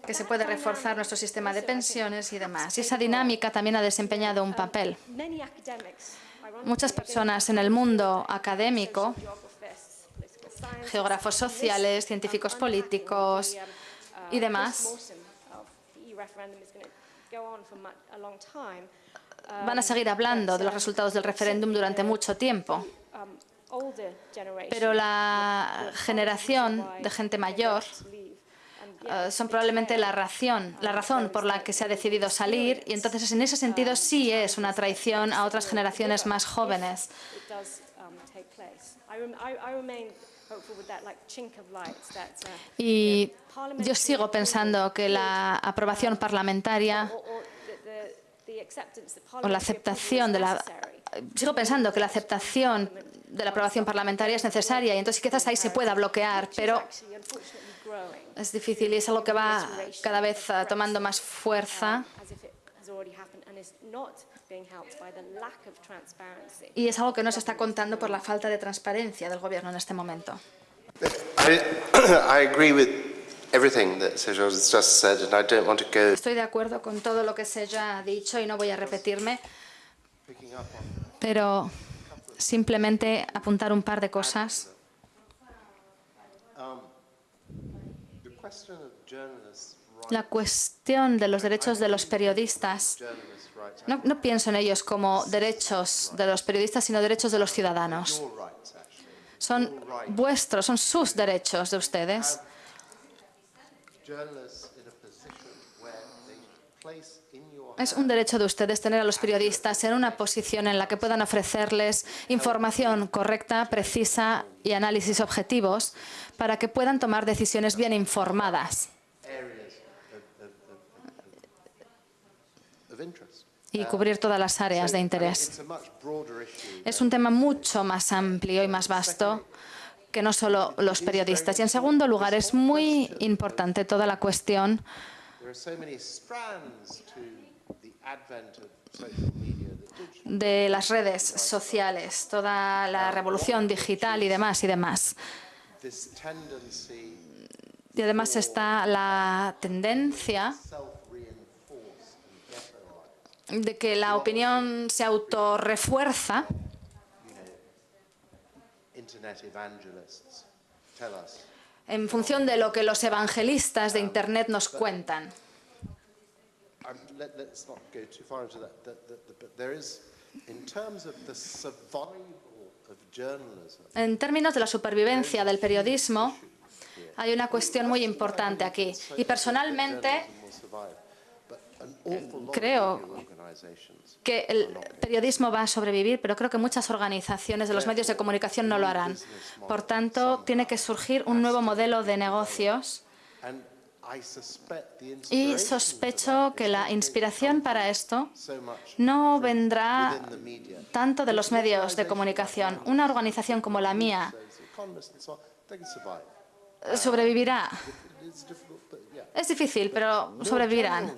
que se puede reforzar nuestro sistema de pensiones y demás. Y esa dinámica también ha desempeñado un papel. Muchas personas en el mundo académico, geógrafos sociales, científicos políticos y demás, van a seguir hablando de los resultados del referéndum durante mucho tiempo. Pero la generación de gente mayor son probablemente la razón por la que se ha decidido salir, y entonces en ese sentido sí es una traición a otras generaciones más jóvenes. Y yo sigo pensando que la aprobación parlamentaria o la aceptación de la... Sigo pensando que la aceptación de la aprobación parlamentaria es necesaria, y entonces quizás ahí se pueda bloquear, pero es difícil y es algo que va cada vez tomando más fuerza. Y es algo que no se está contando por la falta de transparencia del gobierno en este momento. Estoy de acuerdo con todo lo que Seja ha dicho y no voy a repetirme, pero simplemente apuntar un par de cosas. The question of journalists' La cuestión de los derechos de los periodistas, journalists' rights, no pienso en ellos como derechos de los periodistas, sino derechos de los ciudadanos. your rights actually. Son vuestros, son sus derechos de ustedes. Journalists in a position where they place in your Es un derecho de ustedes tener a los periodistas en una posición en la que puedan ofrecerles información correcta, precisa y análisis objetivos para que puedan tomar decisiones bien informadas areas of interest. y cubrir todas las áreas de interés. It's a much broader issue. Es un tema mucho más amplio y más vasto que no solo los periodistas. Y en segundo lugar, es muy importante toda la cuestión There are so many strands to the advent of social media, the digital. de las redes sociales, toda la revolución digital y demás y demás. This tendency Y además está la tendencia self-reinforce and ghettoize. de que la opinión se autorrefuerza. Internet evangelists tell us. En función de lo que los evangelistas de Internet nos cuentan. Let's not go too far into that. But there is, in terms of the survival of journalism, En términos de la supervivencia del periodismo, hay una cuestión muy importante aquí. Y personalmente will survive. But an awful lot creo of media organizations que el periodismo va a sobrevivir, pero creo que muchas organizaciones de los medios de comunicación no lo harán. Por tanto, tiene que surgir un nuevo modelo de negocios and I suspect the y inspiration sospecho que la inspiración para esto so much no vendrá within the media. tanto de los medios de comunicación. Una organización como la mía Those economists and so on, they can survive. sobrevivirá. It's difficult, but yeah. Es difícil, pero sobrevivirán.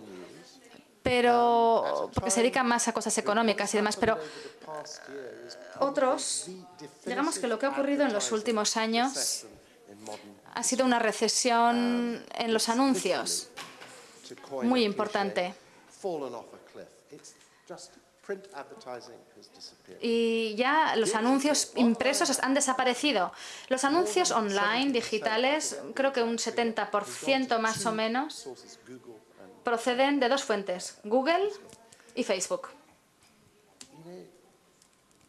Pero porque se dedican más a cosas económicas y demás. Pero Past year is otros, digamos que lo que ha ocurrido en los últimos años ha sido una recesión en los anuncios to coin muy a importante. cliché, fallen off a cliff. It's just print advertising has disappeared. Y ya los anuncios impresos han desaparecido. Los anuncios online, digitales, creo que un 70% más o menos, Sources Google and proceden de dos fuentes, Google y Facebook.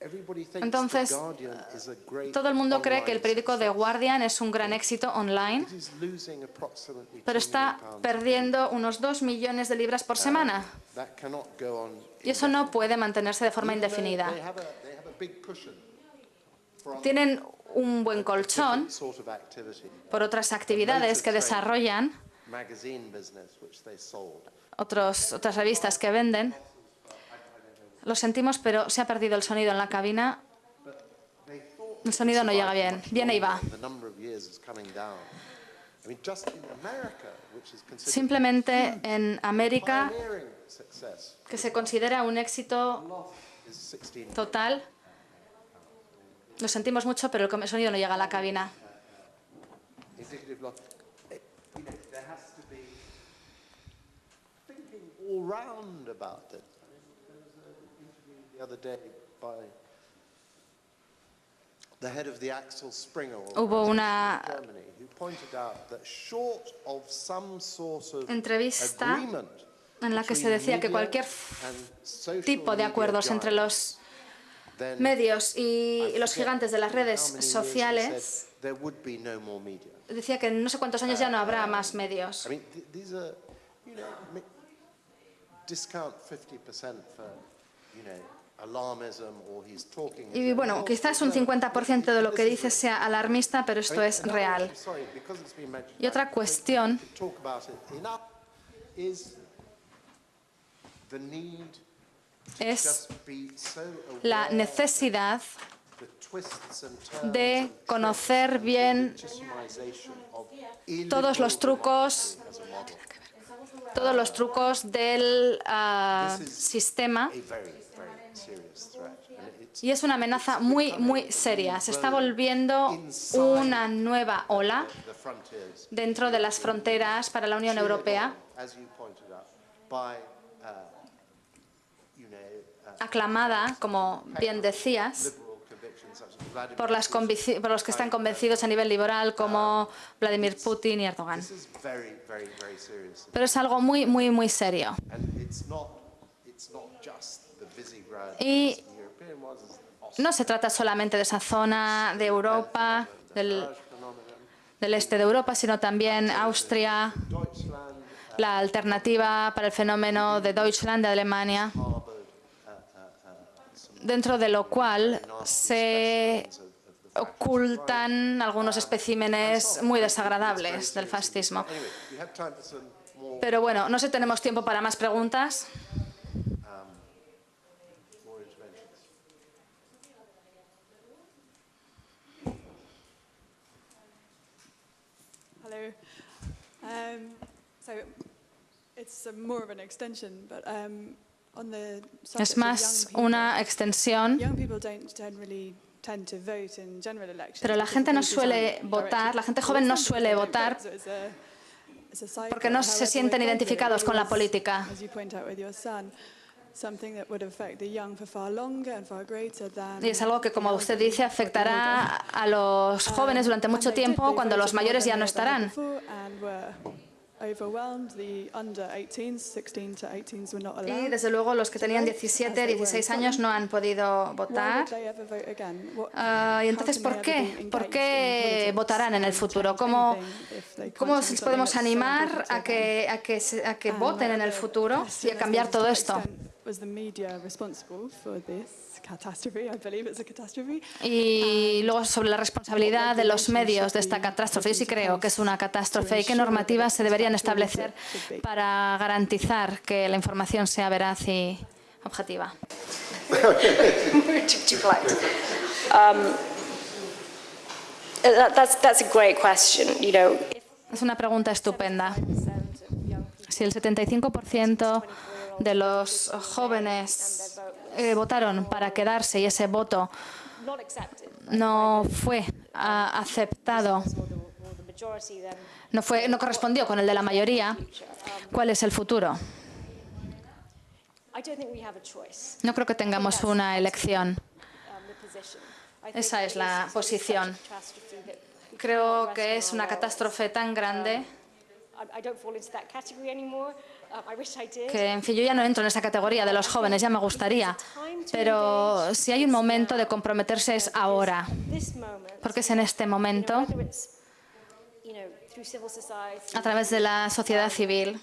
everybody thinks Entonces, The Guardian is a great todo el mundo cree que el online periódico The success. Guardian es un gran éxito online, It is losing approximately pero £2 está million. perdiendo unos 2 millones de libras por semana. That cannot go on. Y eso no puede mantenerse de forma indefinida. They have a big cushion from Tienen un buen colchón sort of activity. por otras actividades que desarrollan, Magazine business which they sold. otras revistas que venden. Lo sentimos, pero se ha perdido el sonido en la cabina. El sonido no llega bien. Viene y va. The number of years is coming down. I mean, just in America, which is considered Simplemente en América, pioneering success, que se considera un éxito is 16. total. Lo sentimos mucho, pero el sonido no llega a la cabina. Indicative loss. There has to be thinking all round about it. There was an interview the other day by the head of the Axel Springer Hubo una Germany, who pointed out that short of some sort of entrevista agreement en la que se between decía que media cualquier and social tipo de media acuerdos entre giants, los then medios I y los forget gigantes de las redes how many years he sociales, said there would be no more media. decía que en no sé cuántos años ya no habrá más medios. I mean, these are, discount 50% for, alarmism, or he's talking. Y bueno, quizás un 50% de lo que dice sea alarmista, pero esto es real. Y otra cuestión es la necesidad de conocer bien todos los trucos del sistema. Y es una amenaza muy, muy seria. Se está volviendo una nueva ola dentro de las fronteras para la Unión Europea. aclamada, como bien decías, liberal convictions such as Vladimir por los que están convencidos a nivel liberal, como Vladimir Putin y Erdogan. This is very, very, very serious. Pero es algo muy, muy, muy serio. And it's not just the Visegrad Y Eastern European ones, it's Austria, no se trata solamente de esa zona de Europa, del este de Europa, sino también Austria, Deutschland, la alternativa para el fenómeno de Deutschland, de Alemania, dentro de lo cual se ocultan algunos especímenes muy desagradables del fascismo. Anyway, we have time for some more Pero bueno, no sé si tenemos tiempo para más preguntas. interventions. Hello. So it's more of an extension, but on the subject Es más of young una extensión, people don't generally tend to vote in general elections. pero la gente no suele votar, la gente joven no suele votar porque no se sienten identificados con la política. Y es algo que, como usted dice, afectará a los jóvenes durante mucho tiempo cuando los mayores ya no estarán. Y desde luego los que tenían 17, 16 años no han podido votar. Y entonces, ¿por qué? ¿Por qué votarán en el futuro? ¿Cómo les podemos animar a que voten en el futuro y a cambiar todo esto? Y luego sobre la responsabilidad de los medios de esta catástrofe. Yo sí creo que es una catástrofe y qué normativas se deberían establecer para garantizar que la información sea veraz y objetiva. That's a great question. You know, Es una pregunta estupenda. Si el 75% de los jóvenes votaron para quedarse y ese voto not accepted, no fue aceptado, no correspondió con el de la mayoría, ¿cuál es el futuro? I don't think we have a choice. No creo que tengamos una elección. The position. I think Esa es la it's posición. such a catastrophe that Creo que es una catástrofe tan grande I don't fall into that category anymore. I wish I did. que, en fin, yo ya no entro en esa categoría de los jóvenes, ya me gustaría. Pero si hay un momento de comprometerse es ahora, This moment, porque es en este momento, whether it's, through civil society, a través de la sociedad civil,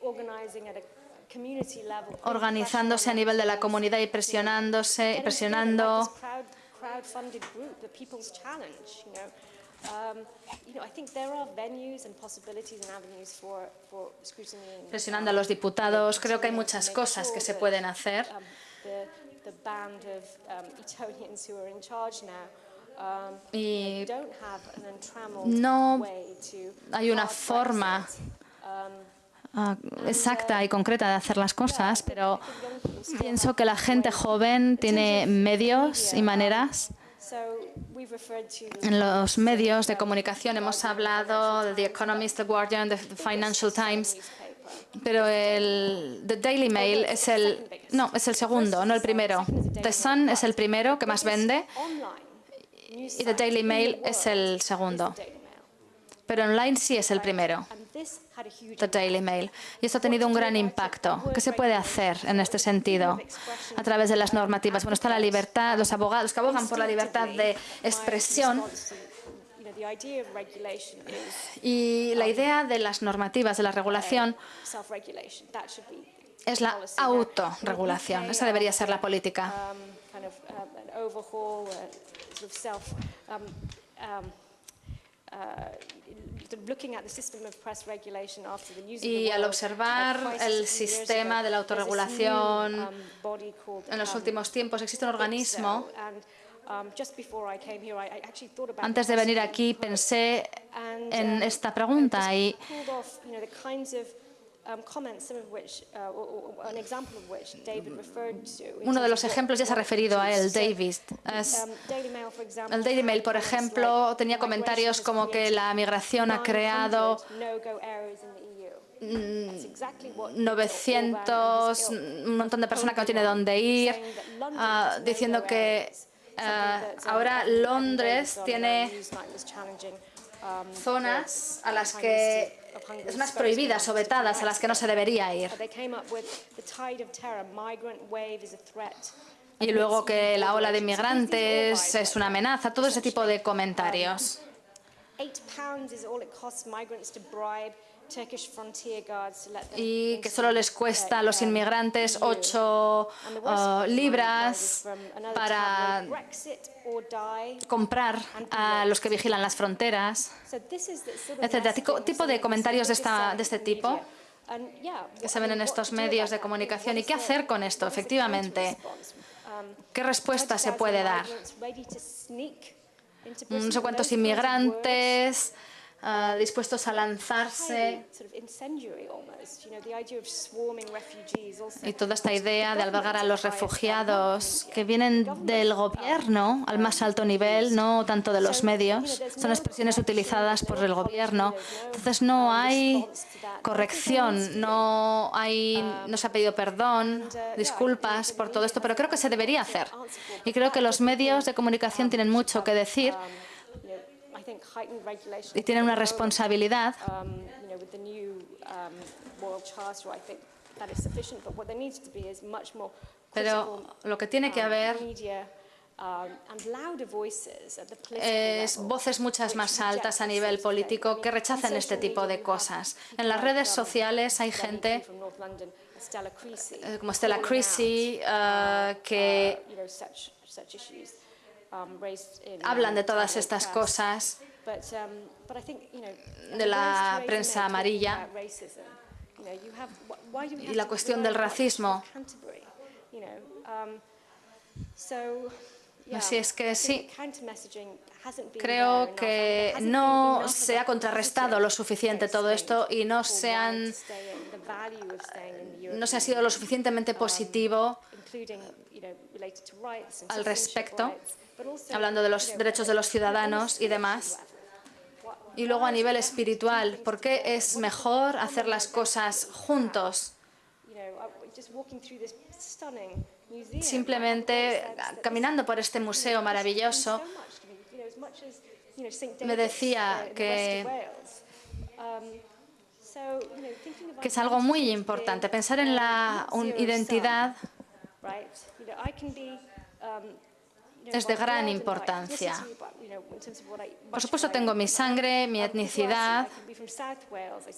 organizing at a community level, organizándose a nivel de la comunidad y presionando. crowdfunded group, the People's Challenge. I think there are venues and possibilities and avenues for scrutiny. Presionando a los diputados. Creo que hay muchas cosas que se pueden hacer. The band of Etonians who are in charge now Y don't have an untrammeled no way to hay una pass forma exacta y concreta de hacer las cosas, pero pienso que la gente joven tiene medios y maneras. So we've referred to En los medios de comunicación hemos hablado de The Economist, The Guardian, The Financial Times, pero The Daily Mail es el segundo, no el primero. The Sun es el primero que más vende online y The Daily Mail es el segundo. Pero online sí es el primero, and this had a huge The Daily Mail. Y esto ha tenido un gran impacto. ¿Qué se puede hacer en este sentido a través de las normativas? Bueno, está la libertad, los abogados que abogan por la libertad de expresión. the idea of regulation is Y la idea de las normativas, de la regulación, self-regulation. That should be es la autorregulación. Esa debería ser la política. kind of an overhaul, sort of looking at the system of press regulation after the News of the Y al World, observar crisis el a few years sistema ago, de la there's this autorregulación new, body called, en los últimos tiempos, existe un organismo. Just before I came here, I actually thought about Antes de venir aquí pensé en esta pregunta y pulled off, the kinds of comments, some of which, or an example of which David referred to. uno de los ejemplos ya se ha referido a él, David. Daily Mail, for example, El Daily Mail, por comments ejemplo, like, tenía comentarios "Migration has como que created la migración ha creado 900 no-go areas in the EU." 900, un montón de personas que no tienen dónde ir, diciendo que ahora Londres tiene zonas a las que zonas prohibidas o vetadas a las que no se debería ir. Y luego que la ola de inmigrantes es una amenaza, todo ese tipo de comentarios. Y que solo les cuesta a los inmigrantes 8 libras para comprar a los que vigilan las fronteras, etcétera. Tipo de comentarios de este tipo que se ven en estos medios de comunicación. ¿Y qué hacer con esto, efectivamente? ¿Qué respuesta se puede dar? No sé cuántos inmigrantes dispuestos a lanzarse. Y toda esta idea de albergar a los refugiados que vienen del gobierno al más alto nivel, no tanto de los medios, son expresiones utilizadas por el gobierno. Entonces no hay corrección, no se ha pedido perdón, disculpas por todo esto, pero creo que se debería hacer. Y creo que los medios de comunicación tienen mucho que decir y tienen una responsabilidad. Pero lo que tiene que haber es voces muchas más altas a nivel político que rechacen este tipo de cosas. En las redes sociales hay gente como Stella Creasy que hablan de todas estas cosas, de la prensa amarilla y la cuestión del racismo. Así es que sí, creo que no se ha contrarrestado lo suficiente todo esto y no se ha sido lo suficientemente positivo al respecto, hablando de los derechos de los ciudadanos y demás. Y luego a nivel espiritual, ¿por qué es mejor hacer las cosas juntos? Simplemente caminando por este museo maravilloso, me decía que es algo muy importante pensar en la identidad. Es de gran importancia. Por supuesto, tengo mi sangre, mi etnicidad,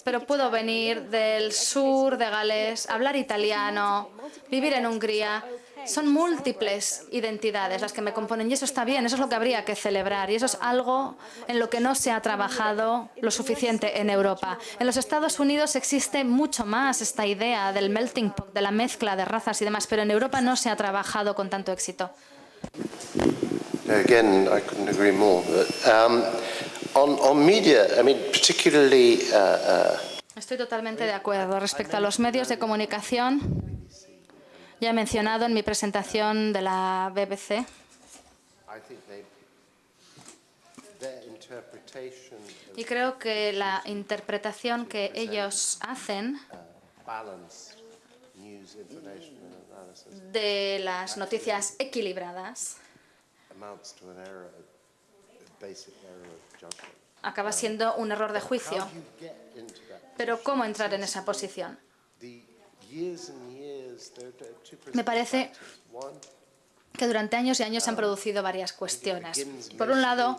pero puedo venir del sur de Gales, hablar italiano, vivir en Hungría. Son múltiples identidades las que me componen y eso está bien, eso es lo que habría que celebrar y eso es algo en lo que no se ha trabajado lo suficiente en Europa. En los Estados Unidos existe mucho más esta idea del melting pot, de la mezcla de razas y demás, pero en Europa no se ha trabajado con tanto éxito. Again, I couldn't agree more. But, on media, I mean, particularly. Estoy totalmente de acuerdo. Respecto a los medios de comunicación, ya he mencionado en mi presentación de la BBC y creo que la interpretación que ellos hacen de las noticias equilibradas acaba siendo un error de juicio. Pero ¿cómo entrar en esa posición? Me parece que durante años y años se han producido varias cuestiones. Por un lado,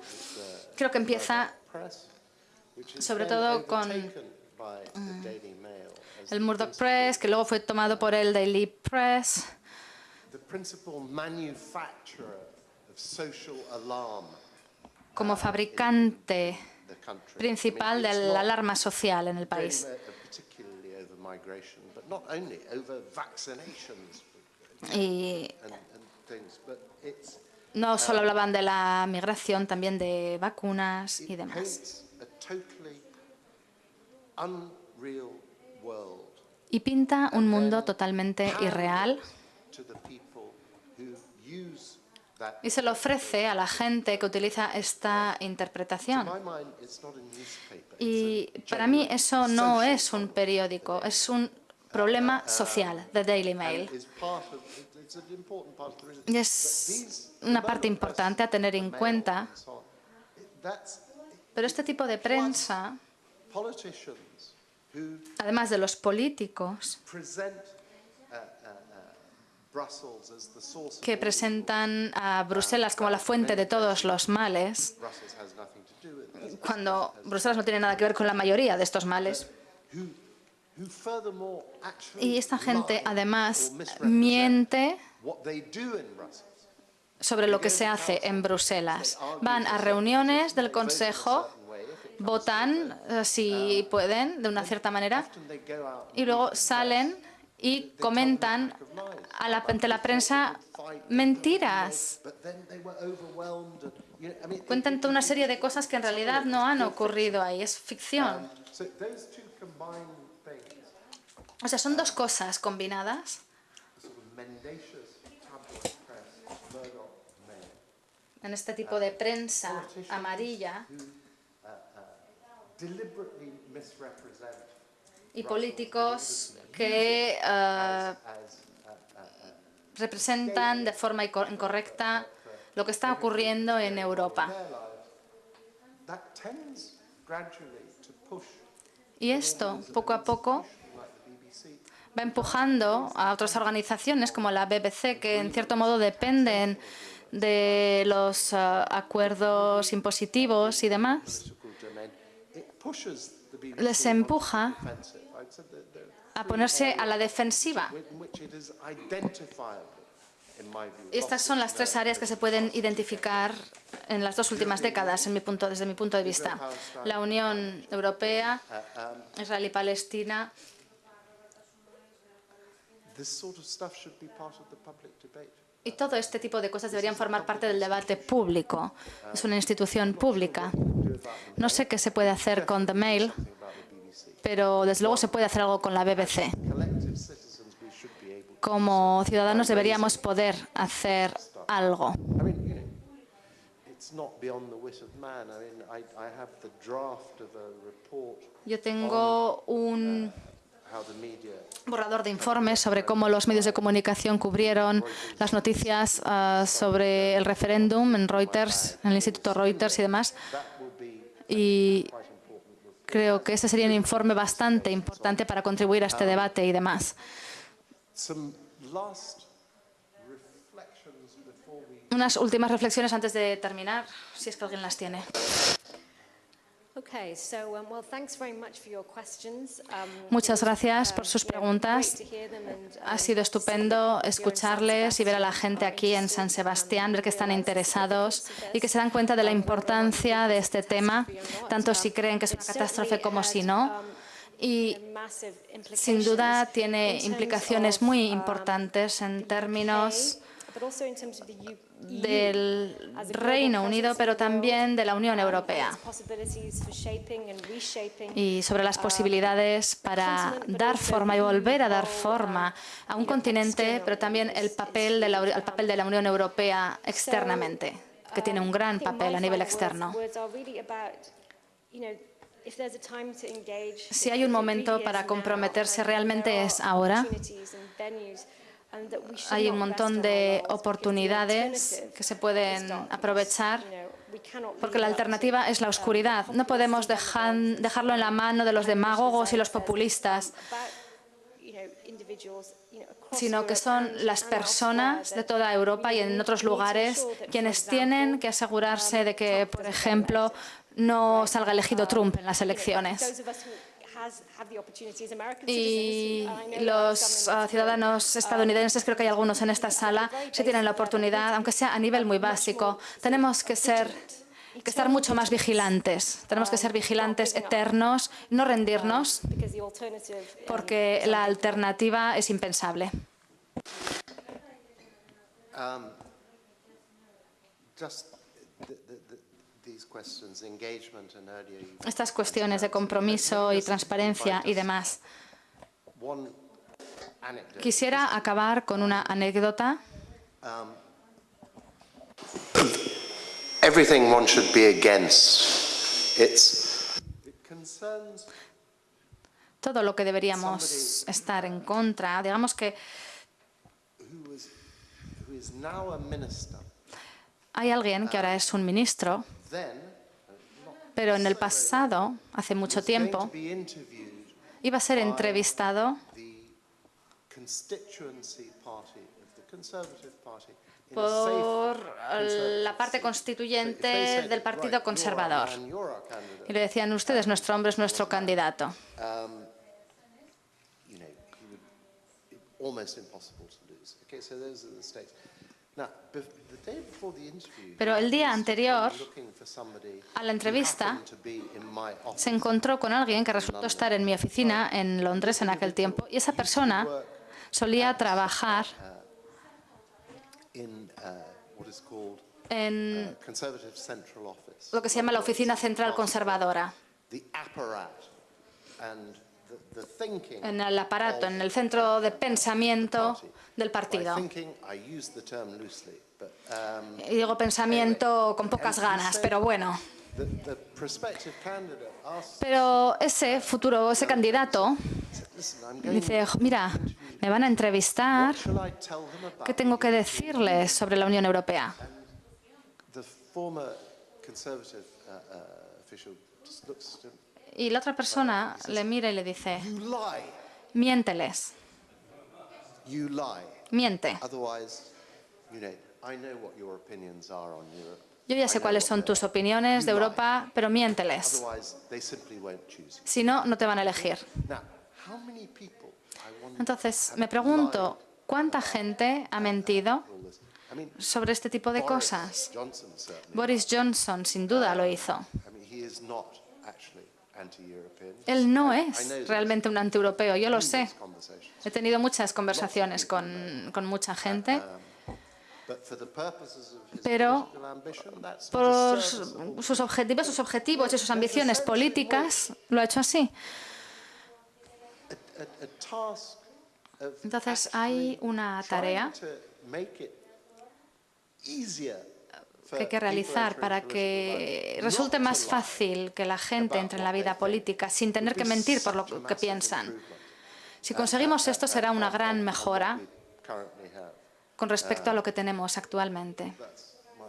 creo que empieza sobre todo con el Murdoch Press, que luego fue tomado por el Daily Press. Como fabricante principal de la alarma social en el país. Y no solo hablaban de la migración, también de vacunas y demás. Y pinta un mundo totalmente irreal y se lo ofrece a la gente que utiliza esta interpretación. Y para mí eso no es un periódico, es un problema social, The Daily Mail. Y es una parte importante a tener en cuenta. Pero este tipo de prensa, además de los políticos, que presentan a Bruselas como la fuente de todos los males, cuando Bruselas no tiene nada que ver con la mayoría de estos males. Y esta gente, además, miente sobre lo que se hace en Bruselas. Van a reuniones del Consejo, votan, si pueden, de una cierta manera, y luego salen y comentan ante la prensa mentiras. Cuentan toda una serie de cosas que en realidad no han ocurrido ahí, es ficción. O sea, son dos cosas combinadas. En este tipo de prensa amarilla y políticos que representan de forma incorrecta lo que está ocurriendo en Europa. Y esto, poco a poco, va empujando a otras organizaciones como la BBC, que en cierto modo dependen de los acuerdos impositivos y demás. Les empuja a ponerse a la defensiva. Y estas son las tres áreas que se pueden identificar en las dos últimas décadas, desde mi punto de vista. La Unión Europea, Israel y Palestina. Y todo este tipo de cosas deberían formar parte del debate público. Es una institución pública. No sé qué se puede hacer con The Mail, pero desde luego se puede hacer algo con la BBC. Como ciudadanos deberíamos poder hacer algo. Yo tengo un borrador de informes sobre cómo los medios de comunicación cubrieron las noticias sobre el referéndum en Reuters, en el Instituto Reuters y demás. Y creo que ese sería un informe bastante importante para contribuir a este debate y demás. Unas últimas reflexiones antes de terminar, si es que alguien las tiene. Muchas gracias por sus preguntas. Ha sido estupendo escucharles y ver a la gente aquí en San Sebastián, ver que están interesados y que se dan cuenta de la importancia de este tema, tanto si creen que es una catástrofe como si no. Y sin duda tiene implicaciones muy importantes en términos del Reino Unido, pero también de la Unión Europea, y sobre las posibilidades para dar forma y volver a dar forma a un continente, pero también el papel de la Unión Europea externamente, que tiene un gran papel a nivel externo. Si hay un momento para comprometerse, realmente es ahora. Hay un montón de oportunidades que se pueden aprovechar, porque la alternativa es la oscuridad. No podemos dejarlo en la mano de los demagogos y los populistas, sino que son las personas de toda Europa y en otros lugares quienes tienen que asegurarse de que, por ejemplo, no salga elegido Trump en las elecciones. Y los ciudadanos estadounidenses, creo que hay algunos en esta sala, sí tienen la oportunidad, aunque sea a nivel muy básico. Tenemos que estar mucho más vigilantes. Tenemos que ser vigilantes eternos, no rendirnos, porque la alternativa es impensable. Estas cuestiones de compromiso y transparencia y demás. Quisiera acabar con una anécdota everything one should be against. It concerns todo lo que deberíamos estar en contra. Digamos que who is now a minister. hay alguien que ahora es un ministro, Then pero en el pasado, hace mucho tiempo, to be interviewed iba a ser entrevistado the constituency party of the Conservative Party in a por safe la parte conservative constituyente seat. If they said, del Partido "Right, Conservador. you're our candidate," Y le decían, ustedes, nuestro hombre es nuestro candidato. you know, almost impossible to lose. Okay, so those are the stakes. Now, the day before the interview, Pero el día anterior looking for somebody a la entrevista, who happened to be in my office. se encontró con alguien que resultó estar en mi oficina en Londres en aquel tiempo. Y esa persona solía trabajar in what is called en Conservative Central Office. lo que se llama la Oficina Central Conservadora, The apparat and the thinking. en el aparato, en el centro de pensamiento del By partido. thinking, I use the term loosely, but Y digo pensamiento con pocas ganas, pero bueno. the prospective candidate asked, Pero ese futuro, ese candidato, listen, I'm going dice, mira, me van a entrevistar, what shall I tell them about? ¿qué tengo que decirles sobre la Unión Europea? The former Conservative official just looks at him, Y la otra persona le mira y le dice, you lie, miénteles, you lie. miente. Otherwise, you know, I know what your opinions are on Europe. Yo ya sé cuáles son tus opiniones de Europa, pero miénteles. Otherwise, they simply won't choose you. Si no, no te van a elegir. Now, how many people, I wonder, Entonces, have me pregunto, lied ¿cuánta gente ha mentido all this? I mean, sobre este tipo de Boris cosas? Johnson certainly. Boris Johnson, sin duda, lo hizo. I mean, he is not actually anti-European. Él no I es know this. realmente un antieuropeo, yo lo sé. Conversations. He tenido muchas conversaciones con mucha gente, But for the purposes of his pero political ambition, that's not por a serviceable. sus objetivos y sus ambiciones políticas, lo ha hecho así. A task of Entonces, hay una tarea trying to make it easier for que hay que people realizar entering para political que life resulte not más to lie fácil que la gente entre en la vida política sin tener que mentir por lo que piensan. Si conseguimos esto, será una gran mejora currently have. con respecto a lo que tenemos actualmente. That's my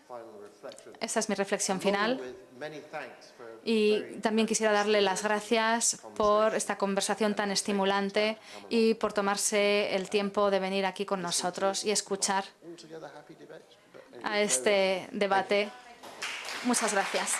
final reflection. Esa es mi reflexión final. With many thanks for a Y very también quisiera darle las gracias por esta conversación tan estimulante y por tomarse el tiempo de venir aquí con nosotros y escuchar altogether happy debate. But a este debate. Muchas gracias.